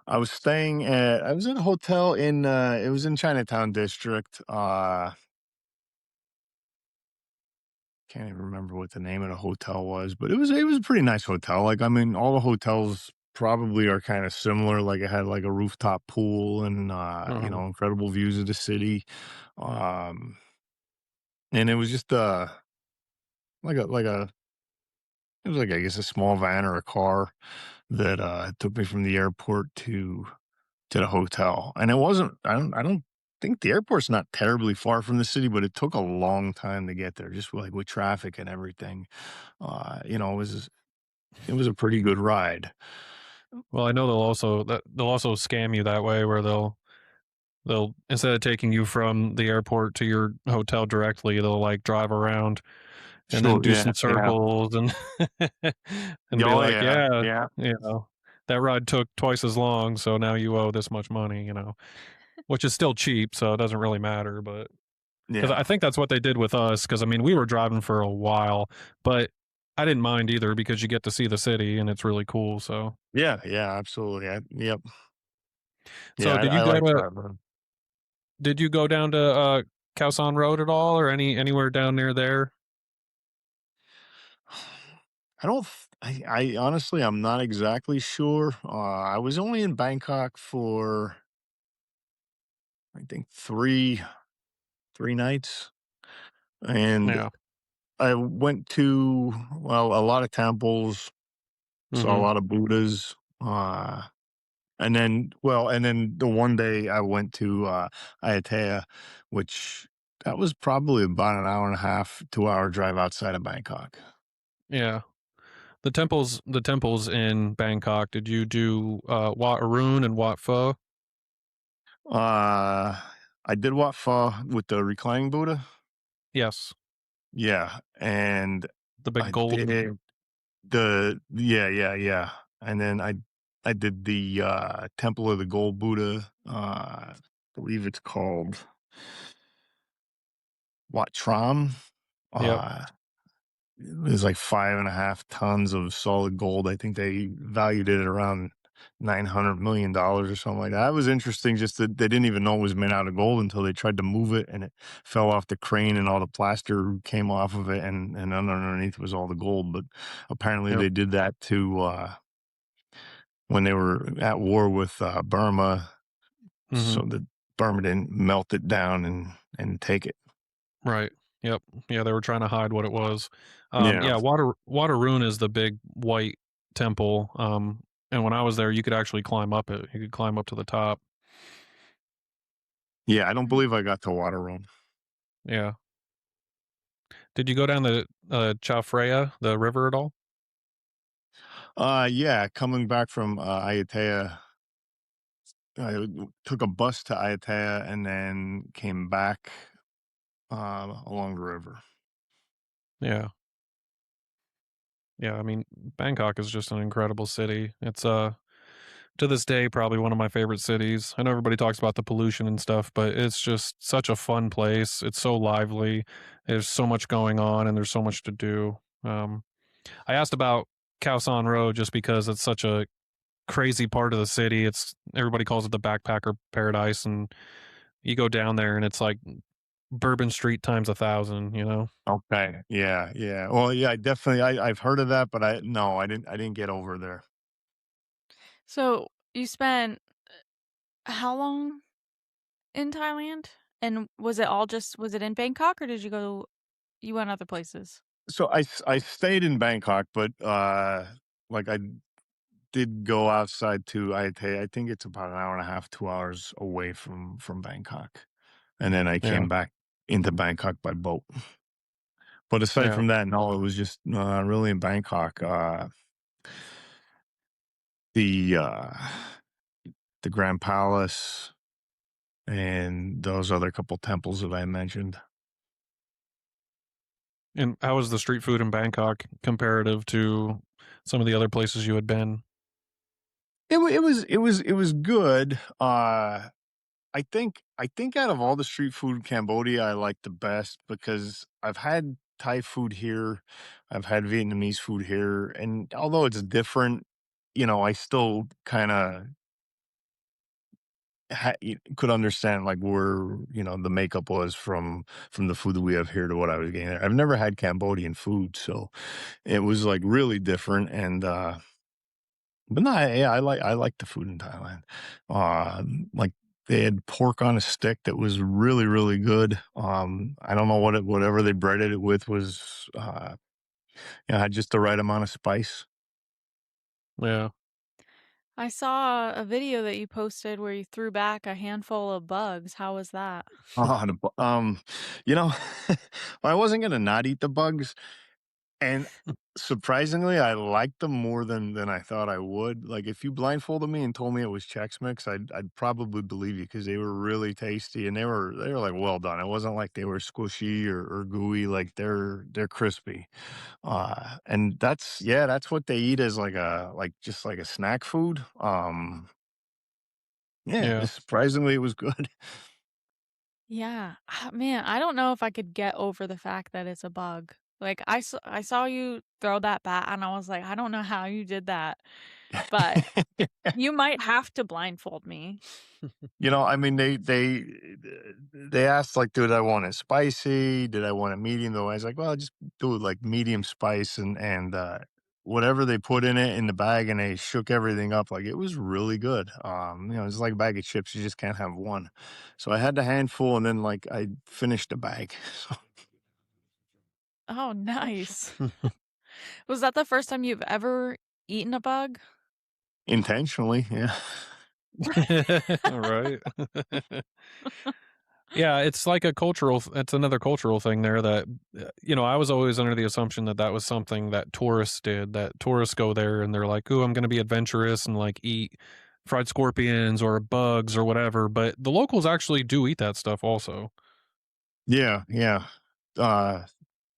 I was in a hotel in it was in Chinatown district. Can't even remember what the name of the hotel was, but it was a pretty nice hotel. Like, I mean, all the hotels probably are kind of similar. Like, it had like a rooftop pool and Uh-huh. incredible views of the city. Um, and it was just like a it was like, I guess, a small van or a car that took me from the airport to the hotel. And it wasn't I don't think the airport's not terribly far from the city, but it took a long time to get there, just like with traffic and everything. It was a pretty good ride. Well, I know they'll also scam you that way, where they'll instead of taking you from the airport to your hotel directly, they'll like drive around and then Sure, do yeah, some yeah. circles and and be Oh, like, yeah, yeah, yeah, you know, that ride took twice as long, so now you owe this much money, which is still cheap, so it doesn't really matter. But because I yeah. think that's what they did with us, because I mean, we were driving for a while, but I didn't mind either because you get to see the city and it's really cool. So, Yeah, yeah, absolutely. Yep. Yeah, so I like traveling. did you go down to Khao San Road at all, or anywhere down near there? I honestly, I'm not exactly sure. I was only in Bangkok for, I think, three nights, and Yeah. I went to, well, a lot of temples, saw a Mm-hmm. lot of Buddhas, and then the one day I went to Ayatea, which that was probably about an hour and a half, 2 hour drive outside of Bangkok. Yeah. The temples in Bangkok. Did you do Wat Arun and Wat Pho? Uh, I did Wat Pho with the reclining Buddha. Yes. Yeah, and The big I gold. did yeah, yeah, yeah, and then I did the Temple of the Gold Buddha. I believe it's called Wat Tram. Yep. Uh, it was like 5.5 tons of solid gold. I think they valued it at around $900 million or something like that. That was interesting. Just that they didn't even know it was made out of gold until they tried to move it, and it fell off the crane, and all the plaster came off of it, and underneath was all the gold. But apparently, Yep. they did that to when they were at war with Burma, Mm-hmm. so that Burma didn't melt it down and take it. Right. Yep. Yeah, they were trying to hide what it was. Yeah. Yeah, Wat Arun is the big white temple. And when I was there, you could actually climb up it. You could climb up to the top. Yeah, I don't believe I got to Waterroom. Yeah. Did you go down the Chao Phraya, the river at all? Yeah, coming back from Ayatea, took a bus to Ayatea and then came back along the river. Yeah. Yeah, I mean, Bangkok is just an incredible city. It's to this day probably one of my favorite cities. I know everybody talks about the pollution and stuff, but it's just such a fun place. It's so lively. There's so much going on and there's so much to do. I asked about Khao San Road just because it's such a crazy part of the city. It's everybody calls it the backpacker paradise, and you go down there and it's like Bourbon Street times 1,000. Okay. Yeah, yeah. Well, yeah, I've heard of that, but I didn't get over there. So you spent how long in Thailand? And was it in Bangkok or you went other places? So I stayed in Bangkok, but like I did go outside to Ayatea. I think it's about an hour and a half, 2 hours away from Bangkok, and then I Yeah. came back into Bangkok by boat. But aside Yeah. from that, no, it was just really in Bangkok. the the Grand Palace and those other couple temples that I mentioned. And how was the street food in Bangkok comparative to some of the other places you had been? It was good. I think out of all the street food in Cambodia, I like the best because I've had Thai food here, I've had Vietnamese food here, and although it's different, I still kind of could understand like where the makeup was from the food that we have here to what I was getting there. I've never had Cambodian food, so it was like really different. And but no, yeah, I like the food in Thailand. Like they had pork on a stick that was really, really good. I don't know whatever they breaded it with was, had just the right amount of spice. Yeah. I saw a video that you posted where you threw back a handful of bugs. How was that? You know, I wasn't gonna not eat the bugs, and surprisingly, I liked them more than I thought I would. Like, if you blindfolded me and told me it was Chex Mix, I'd probably believe you because they were really tasty and they were like well done. It wasn't like they were squishy or gooey. Like they're crispy. And that's what they eat as just like a snack food. Yeah, Yeah. surprisingly, it was good. Yeah. Man, I don't know if I could get over the fact that it's a bug. Like, I saw you throw that bat, and I was like, "I don't know how you did that," but you might have to blindfold me. I mean, they asked like, did I want it spicy? Did I want it medium? Though I was like, well, just do it like medium spice and whatever they put in it in the bag, and they shook everything up. Like it was really good. It's like a bag of chips. You just can't have one. So I had the handful, and then like I finished the bag. So Oh, nice. Was that the first time you've ever eaten a bug? intentionally, yeah. Right. Yeah, it's like it's another cultural thing there that, I was always under the assumption that that was something that tourists did, that tourists go there and they're like, "Ooh, I'm gonna be adventurous and, like, eat fried scorpions or bugs or whatever," but the locals actually do eat that stuff also. Yeah, yeah. Uh,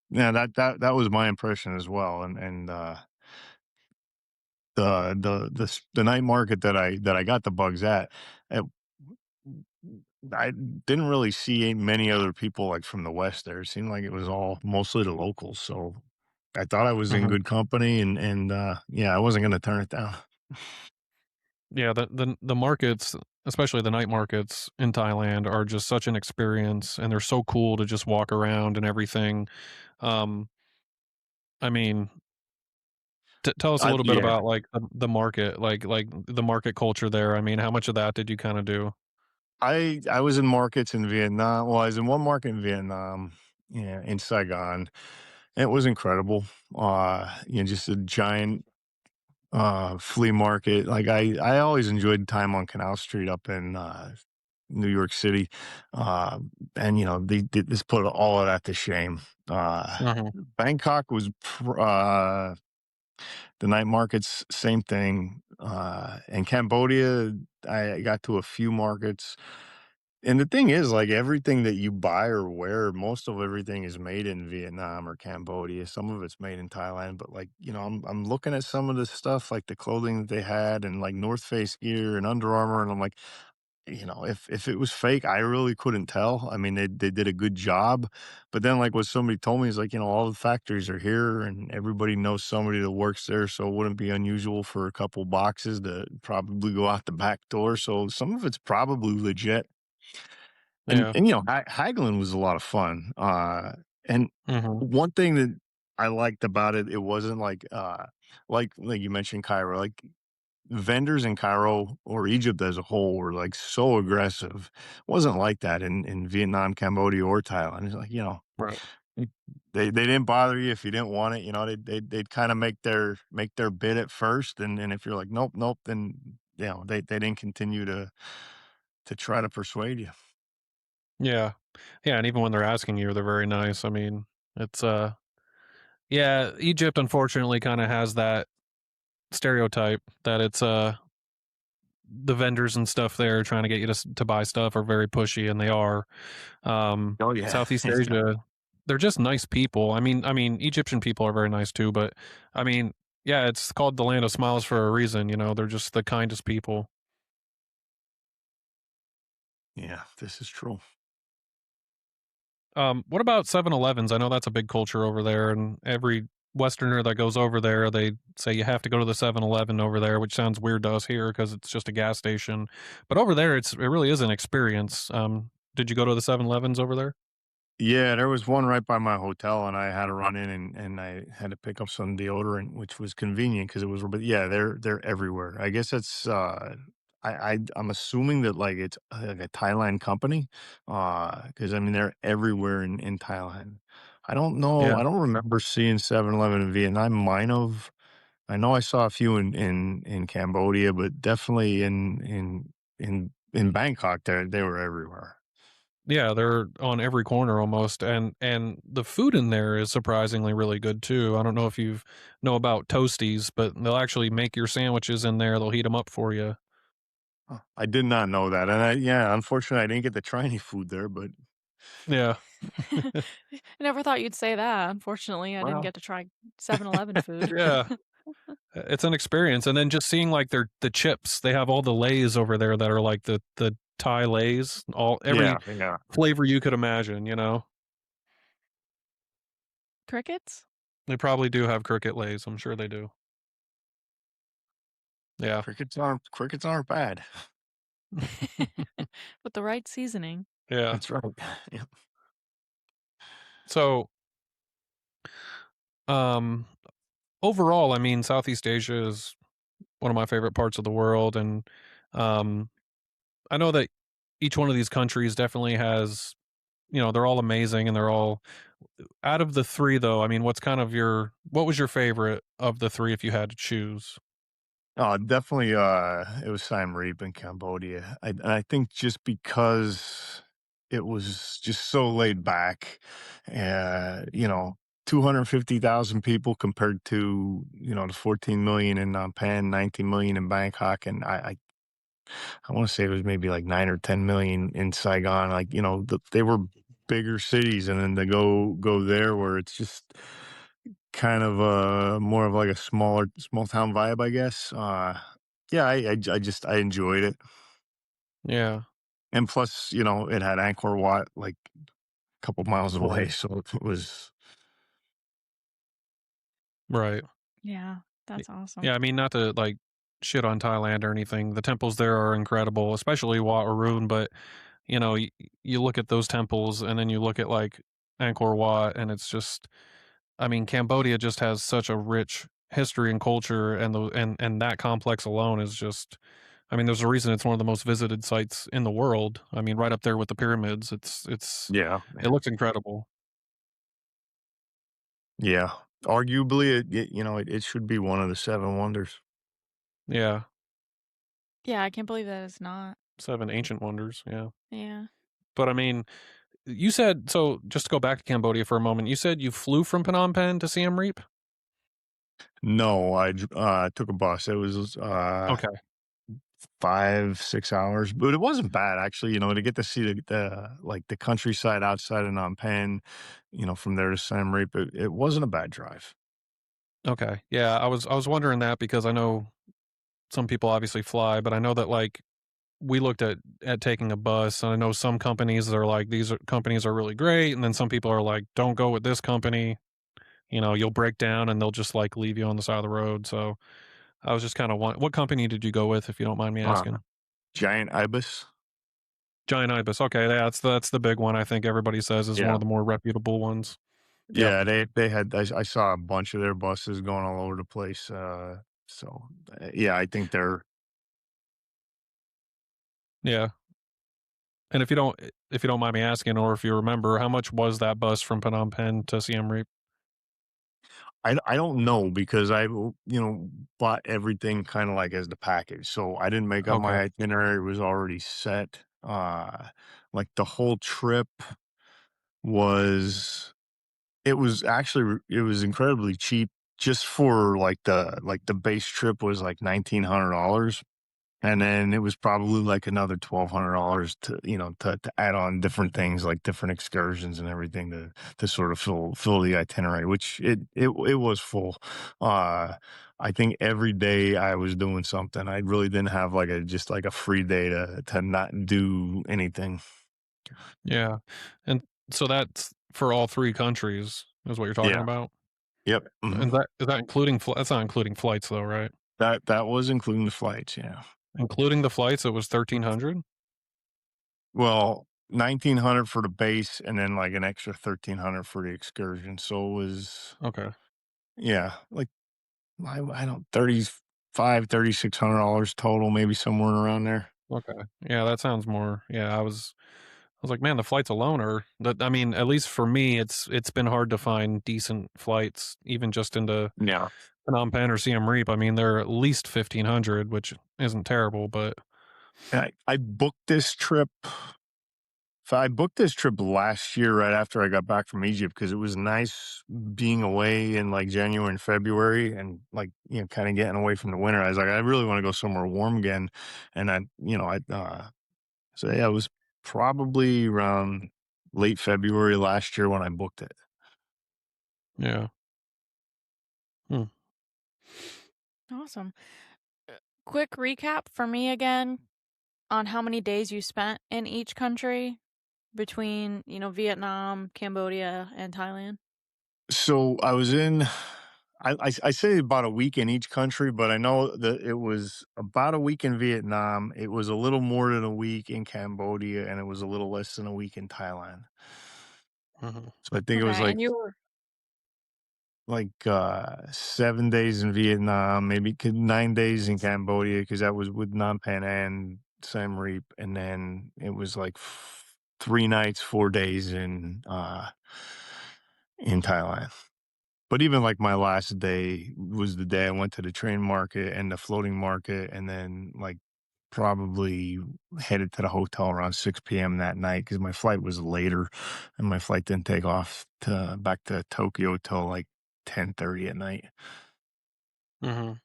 yeah, that was my impression as well. And the night market that I got the bugs at, uh, I didn't really see many other people like from the West there. It seemed like it was all mostly the locals. So I thought I was in Mhm. good company and yeah, I wasn't gonna turn it down. Yeah, the markets, especially the night markets in Thailand, are just such an experience, and they're so cool to just walk around and everything. Um, I mean, tell us a little bit Yeah. about, like, the market, like, the market culture there. I mean, how much of that did you kinda do? I was in markets in Vietnam. Well, I was in one market in Vietnam, yeah, in Saigon. It was incredible. Just a giant flea market. Like I always enjoyed time on Canal Street up in New York City. Uh and they did this put all of that to shame. Mhm. Bangkok was the night markets, same thing. In Cambodia, I got to a few markets. And the thing is, like everything that you buy or wear, most of everything is made in Vietnam or Cambodia. Some of it's made in Thailand, but like, I'm looking at some of the stuff, like the clothing that they had and like North Face gear and Under Armour, and I'm like, if it was fake, I really couldn't tell. I mean, they did a good job, but then like what somebody told me is like, all the factories are here and everybody knows somebody that works there, so it wouldn't be unusual for a couple boxes to probably go out the back door. So some of it's probably legit. And Yeah. and haggling was a lot of fun. And Mhm. one thing that I liked about it, it wasn't like you mentioned Cairo, like vendors in Cairo or Egypt as a whole were like so aggressive. Wasn't like that in Vietnam, Cambodia, or Thailand. It's like, Right. they didn't bother you if you didn't want it. They'd kind of make their bid at first, and if you're like nope, nope, then they didn't continue to try to persuade you. Yeah. Yeah, and even when they're asking you, they're very nice. I mean, it's, yeah, Egypt unfortunately kinda has that stereotype that it's the vendors and stuff there trying to get you to buy stuff are very pushy, and they are. Oh yeah. Southeast Yeah. Asia, they're just nice people. I mean, Egyptian people are very nice too, but I mean, yeah, it's called the land of smiles for a reason. You know, they're just the kindest people. Yeah, this is true. What about 7-Elevens? I know that's a big culture over there, and every Westerner that goes over there, they say you have to go to the 7-Eleven over there, which sounds weird to us here because it's just a gas station. But over there, it really is an experience. Did you go to the 7-Elevens over there? Yeah, there was one right by my hotel, and I had to run in and I had to pick up some deodorant, which was convenient because it was. But yeah, they're everywhere. I guess it's. I'm assuming that like it's like a Thailand company, because I mean they're everywhere in Thailand. I don't know. Yeah, I don't remember seeing 7-Eleven in Vietnam. Mine of. I know I saw a few in Cambodia, but definitely in Bangkok, they were everywhere. yeah, they're on every corner almost, and the food in there is surprisingly really good too. I don't know if you know about Toasties, but they'll actually make your sandwiches in there. They'll heat them up for you. Huh, I did not know that, and yeah, unfortunately, I didn't get to try any food there, but Yeah, I never thought you'd say that. Unfortunately, I didn't well, get to try 7-Eleven food. yeah. It's an experience, and then just seeing, like, the chips, they have all the Lays over there that are like the Thai Lays, all yeah, every yeah. flavor you could imagine, you know? Crickets? They probably do have cricket Lays, I'm sure they do. Yeah. Crickets aren't bad. With the right seasoning. Yeah. That's right. Yeah. So, um, overall, I mean, Southeast Asia is one of my favorite parts of the world, and, um, I know that each one of these countries definitely has, they're all amazing, and they're all out of the 3 though, I mean, what was your favorite of the 3 if you had to choose? Oh, definitely, it was Siem Reap in Cambodia. I think just because it was just so laid back, 250,000 people compared to, the 14 million in Phnom Penh, 19 million in Bangkok, and I wanna say it was maybe like 9 or 10 million in Saigon, like, they were bigger cities, and then to go there where it's just kind of, more of like a small town vibe, I guess, yeah, I enjoyed it, Yeah, and plus, it had Angkor Wat, like, a couple miles away, so it was. right. Yeah, Y that's awesome. Yeah, I mean, not to, like, shit on Thailand or anything, the temples there are incredible, especially Wat Arun, but, you look at those temples and then you look at, like, Angkor Wat, and it's just I mean, Cambodia just has such a rich history and culture, and that complex alone is just I mean, there's a reason it's one of the most visited sites in the world. I mean, right up there with the pyramids. Yeah, It yeah, looks incredible. yeah. Arguably, it should be one of the 7 wonders. Yeah, Yeah, I can't believe that it's not. 7 ancient wonders, yeah. Yeah. But, I mean, you said so just to go back to Cambodia for a moment, you said you flew from Phnom Penh to Siem Reap? No, took a bus. It was, Okay, 5, 6 hours, but it wasn't bad actually. To get to see the countryside outside of Phnom Penh, from there to Siem Reap, it wasn't a bad drive. okay. Yeah, I was wondering that because I know some people obviously fly, but I know that, like, we looked at taking a bus, and I know some companies are like, "These companies are really great," and then some people are like, "Don't go with this company." You'll break down, and they'll just, like, leave you on the side of the road, so I was just kinda what company did you go with, if you don't mind me Uh, asking? Giant ibis. Giant Ibis, okay, yeah, that's the big one I think everybody says is one Yeah, of the more reputable ones. Yep, yeah. They had. I saw a bunch of their buses going all over the place. So yeah, I think they're. yeah, and if you don't mind me asking, or if you remember, how much was that bus from Phnom Penh to Siem Reap? I don't know because bought everything kind of like as the package, so I didn't make up Okay, my itinerary. It was already set. Like the whole trip was. It was incredibly cheap just for like the base trip was like $1,900. And then it was probably like another $1,200 to add on different things like different excursions and everything to sort of fill the itinerary, which it was full. I think every day I was doing something. I really didn't have like a free day to not do anything. Yeah. And so that's for all 3 countries is what you're talking Yeah. about? Yep. And is that including that's not including flights though, right? That was including the flights. Yeah. Including the flights, it was 1,300? Well, 1,900 for the base and then like an extra 1,300 for the excursion. So it was, Okay. yeah, like I don't 3,600 total, maybe somewhere around there. Okay. Yeah, that sounds more yeah, I was like, "Man, the flights alone are" that I mean, at least for me, it's been hard to find decent flights even just into Yeah. Phnom Penh or Siem Reap. I mean, they're at least 1,500, which isn't terrible, but And I booked this trip. I booked this trip last year right after I got back from Egypt because it was nice being away in like January and February and like, kind of getting away from the winter. I was like, I really want to go somewhere warm again. And so yeah, it was probably around late February last year when I booked it. yeah. Hmm. Awesome. Quick recap for me again on how many days you spent in each country between, Vietnam, Cambodia, and Thailand. So I was in, I say about a week in each country, but I know that it was about a week in Vietnam. It was a little more than a week in Cambodia, and it was a little less than a week in Thailand. Mhm. So I think it was Okay, and you were 7 days in Vietnam, maybe 9 days in Cambodia because that was with Phnom Penh and Siem Reap, and then it was like 3 nights, 4 days in Thailand. But even like my last day was the day I went to the train market and the floating market, and then like probably headed to the hotel around 6 p.m. that night because my flight was later, and my flight didn't take off to back to Tokyo till like 10:30 at night. Mhm.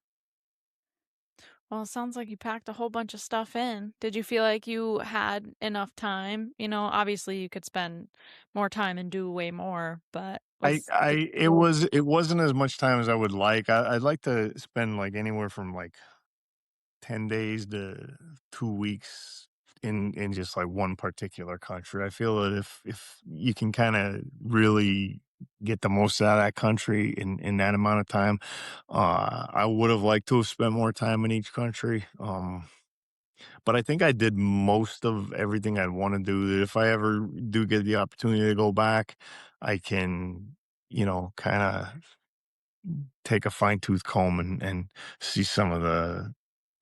well, it sounds like you packed a whole bunch of stuff in. Did you feel like you had enough time? Obviously you could spend more time and do way more, but did you feel It wasn't as much time as I would like. I'd like to spend like anywhere from like 10 days to 2 weeks in just like one particular country. I feel that if you can kind of really get the most out of that country in that amount of time, I would have liked to have spent more time in each country. But I think I did most of everything I'd want to do. That if I ever do get the opportunity to go back, I can, kind of take a fine tooth comb and see some of the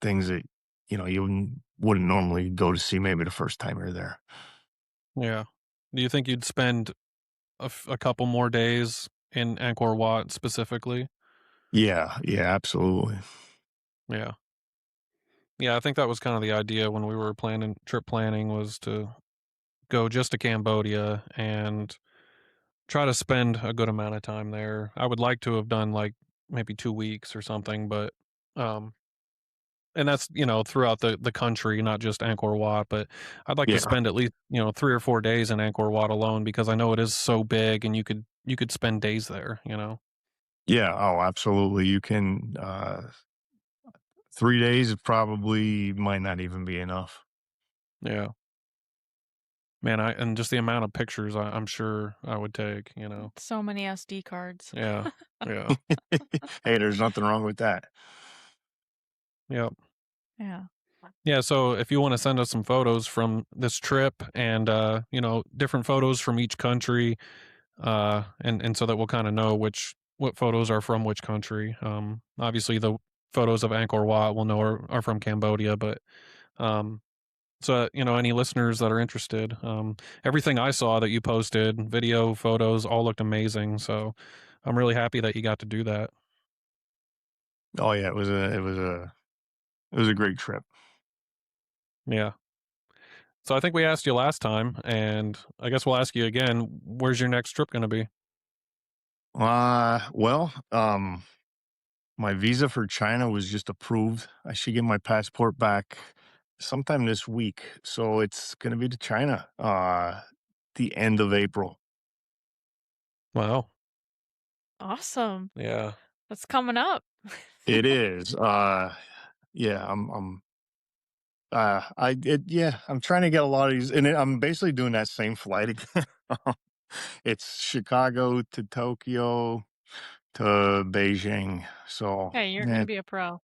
things that you wouldn't normally go to see maybe the first time you're there. Yeah. Do you think you'd spend a couple more days in Angkor Wat specifically? Yeah, yeah, absolutely. Yeah. Yeah, I think that was kind of the idea when we were planning trip planning was to go just to Cambodia and try to spend a good amount of time there. I would like to have done like maybe 2 weeks or something, but um and that's, throughout the country, not just Angkor Wat, but I'd like to Yeah, spend at least, 3 or 4 days in Angkor Wat alone because I know it is so big and you could spend days there. yeah. Oh, absolutely. You can. 3 days probably might not even be enough. Yeah. Man, I and just the amount of pictures I'm sure I would take. so many SD cards? Yeah. Yeah. Hey, there's nothing wrong with that. Yep. Yeah. Yeah, so if you wanna send us some photos from this trip and, different photos from each country, and so that we'll kinda know what photos are from which country. Obviously, the photos of Angkor Wat we'll know are from Cambodia, but, um, so, any listeners that are interested, everything I saw that you posted, video, photos, all looked amazing, so I'm really happy that you got to do that. Oh yeah, it was a great trip. Yeah. So I think we asked you last time, and I guess we'll ask you again, where's your next trip gonna be? Well, My visa for China was just approved. I should get my passport back sometime this week. So it's gonna be to China, the end of April. Wow. Awesome. Yeah. That's coming up. It is. Yeah, I'm trying to get a lot of these, and I'm basically doing that same flight again. It's Chicago to Tokyo to Beijing. So Hey, you're yeah, gonna be a pro.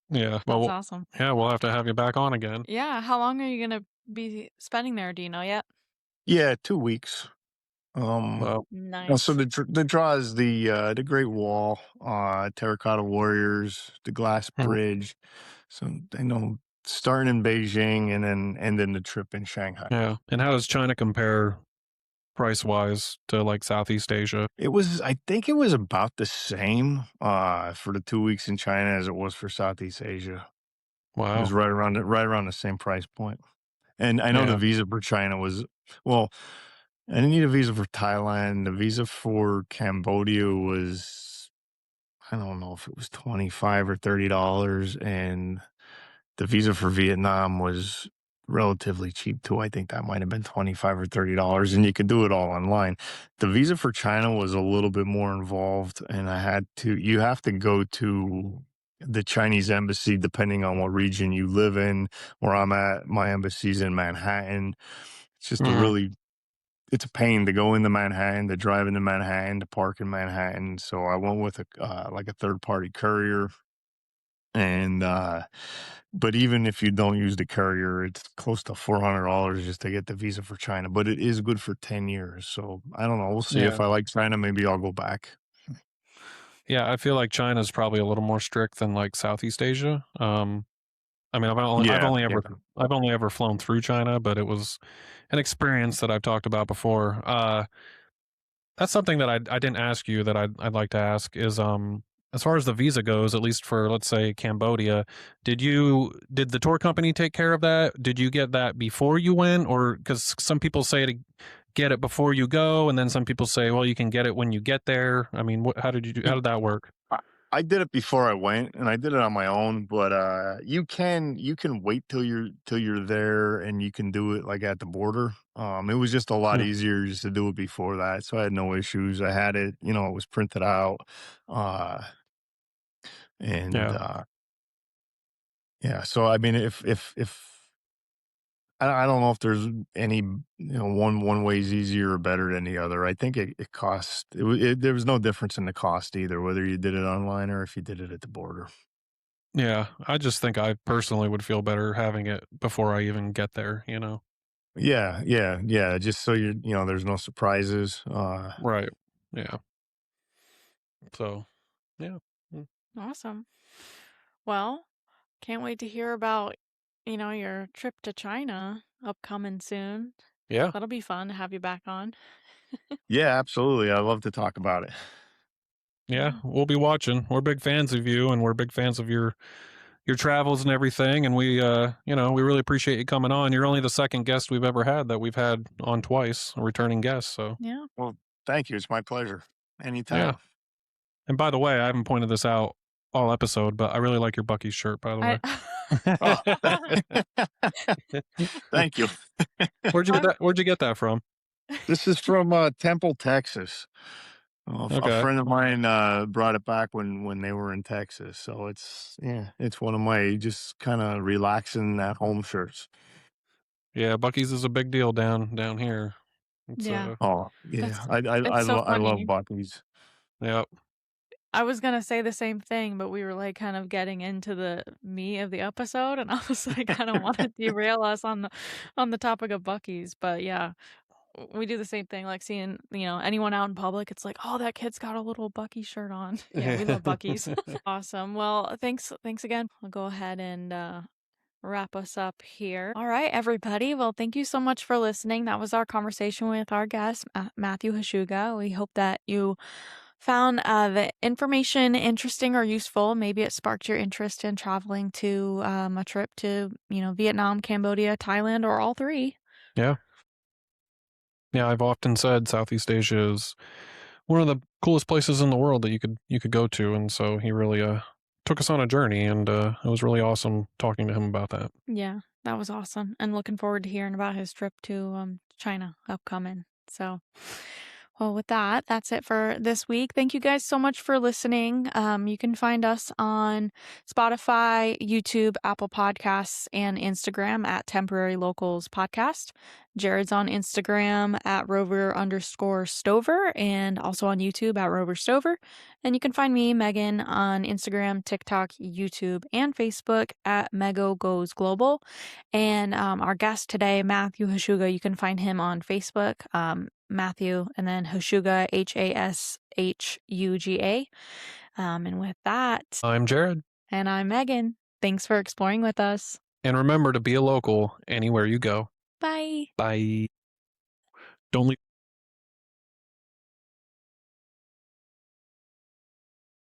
Yeah. Well, That's awesome. yeah, we'll have to have you back on again. Yeah, how long are you gonna be spending there? Do you know yet? yeah, 2 weeks. Well, So Nice. the draw is the Great Wall, Terracotta Warriors, the Glass mhm, Bridge. So I know starting in Beijing and then ending the trip in Shanghai. yeah. And how does China compare price wise to like Southeast Asia? I think it was about the same for the 2 weeks in China as it was for Southeast Asia. It was Wow. right around the same price point. And I know the Yeah. visa for China was, well, I didn't need a visa for Thailand. The visa for Cambodia was, I don't know if it was 25 or $30, and the visa for Vietnam was relatively cheap too. I think that might have been 25 or $30, and you could do it all online. The visa for China was a little bit more involved, and you have to go to the Chinese embassy depending on what region you live in. Where I'm at, my embassy's in Manhattan. It's just a Mhm, really it's a pain to go into Manhattan, to drive into Manhattan, to park in Manhattan. So I went with like a third party courier, and but even if you don't use the courier, it's close to $400 just to get the visa for China. But it is good for 10 years. So I don't know. We'll see yeah. if I like China. Maybe I'll go back. Yeah, I feel like China's probably a little more strict than like Southeast Asia. I mean, Yeah, yeah. I've only ever flown through China, but it was an experience that I've talked about before. That's something that I didn't ask you that I'd like to ask is as far as the visa goes, at least for let's say Cambodia, did the tour company take care of that? Did you get that before you went, or because some people say to get it before you go, and then some people say, well, you can get it when you get there. I mean, how did that work? I I did it before I went, and I did it on my own. But you can wait till you're there, and you can do it like at the border. It was just a lot Hmm, easier just to do it before that, so I had no issues. I had it, it was printed out, uh, and yeah. yeah. So I mean, if I don't know if there's any, one way is easier or better than the other. I think it cost there was no difference in the cost either, whether you did it online or if you did it at the border. Yeah, I just think I personally would feel better having it before I even get there. Yeah, yeah, yeah. Just so there's no surprises. Right. Yeah. So, yeah. Mm, Awesome. Well, can't wait to hear about, your trip to China upcoming soon. yeah. That'll be fun to have you back on. Yeah, absolutely. I love to talk about it. Yeah, Yeah. we'll be watching. We're big fans of you and we're big fans of your travels and everything and we really appreciate you coming on. You're only the second guest we've ever had that we've had on twice, a returning guest, so Yeah. Well, thank you. It's my pleasure. yeah. Anytime. And by the way, I haven't pointed this out all episode, but I really like your Bucky's shirt, by the I way. Oh, thank you. I'm Where'd you get that from? This is from Temple, Texas. A Okay. friend of mine brought it back when they were in Texas, so it's one of my just kind of relaxing at home shirts. Yeah, Bucky's is a big deal down here. It's yeah. Oh That's yeah, I it's so I love funny. Bucky's. yeah. I was gonna say the same thing, but we were like kind of getting into the meat of the episode, and I was like, I don't want to derail us on the topic of Bucky's, but yeah, we do the same thing. Like seeing anyone out in public, it's like, oh, that kid's got a little Bucky shirt on. Yeah, we love Bucky's. Awesome. Well, thanks again. I'll go ahead and wrap us up here. All right, everybody. Well, thank you so much for listening. That was our conversation with our guest, Matthew Hashuga. We hope that you found the information interesting or useful. Maybe it sparked your interest in traveling to a trip to, Vietnam, Cambodia, Thailand, or all three. Yeah. Yeah, I've often said Southeast Asia is one of the coolest places in the world that you could go to, and so he really took us on a journey, and it was really awesome talking to him about that. Yeah, that was awesome. And looking forward to hearing about his trip to China upcoming. So, well, with that, that's it for this week. Thank you guys so much for listening. You can find us on Spotify, YouTube, Apple Podcasts, and Instagram at Temporary Locals Podcast. Jared's on Instagram at Rover_Stover and also on YouTube at Rover Stover. And you can find me, Megan, on Instagram, TikTok, YouTube, and Facebook at Mego Goes Global. And our guest today, Matthew Hashuga, you can find him on Facebook, Matthew, and then Hashuga, Hashuga. And with that, I'm Jared. And I'm Megan. Thanks for exploring with us. And remember to be a local anywhere you go. Bye. Bye. Don't leave.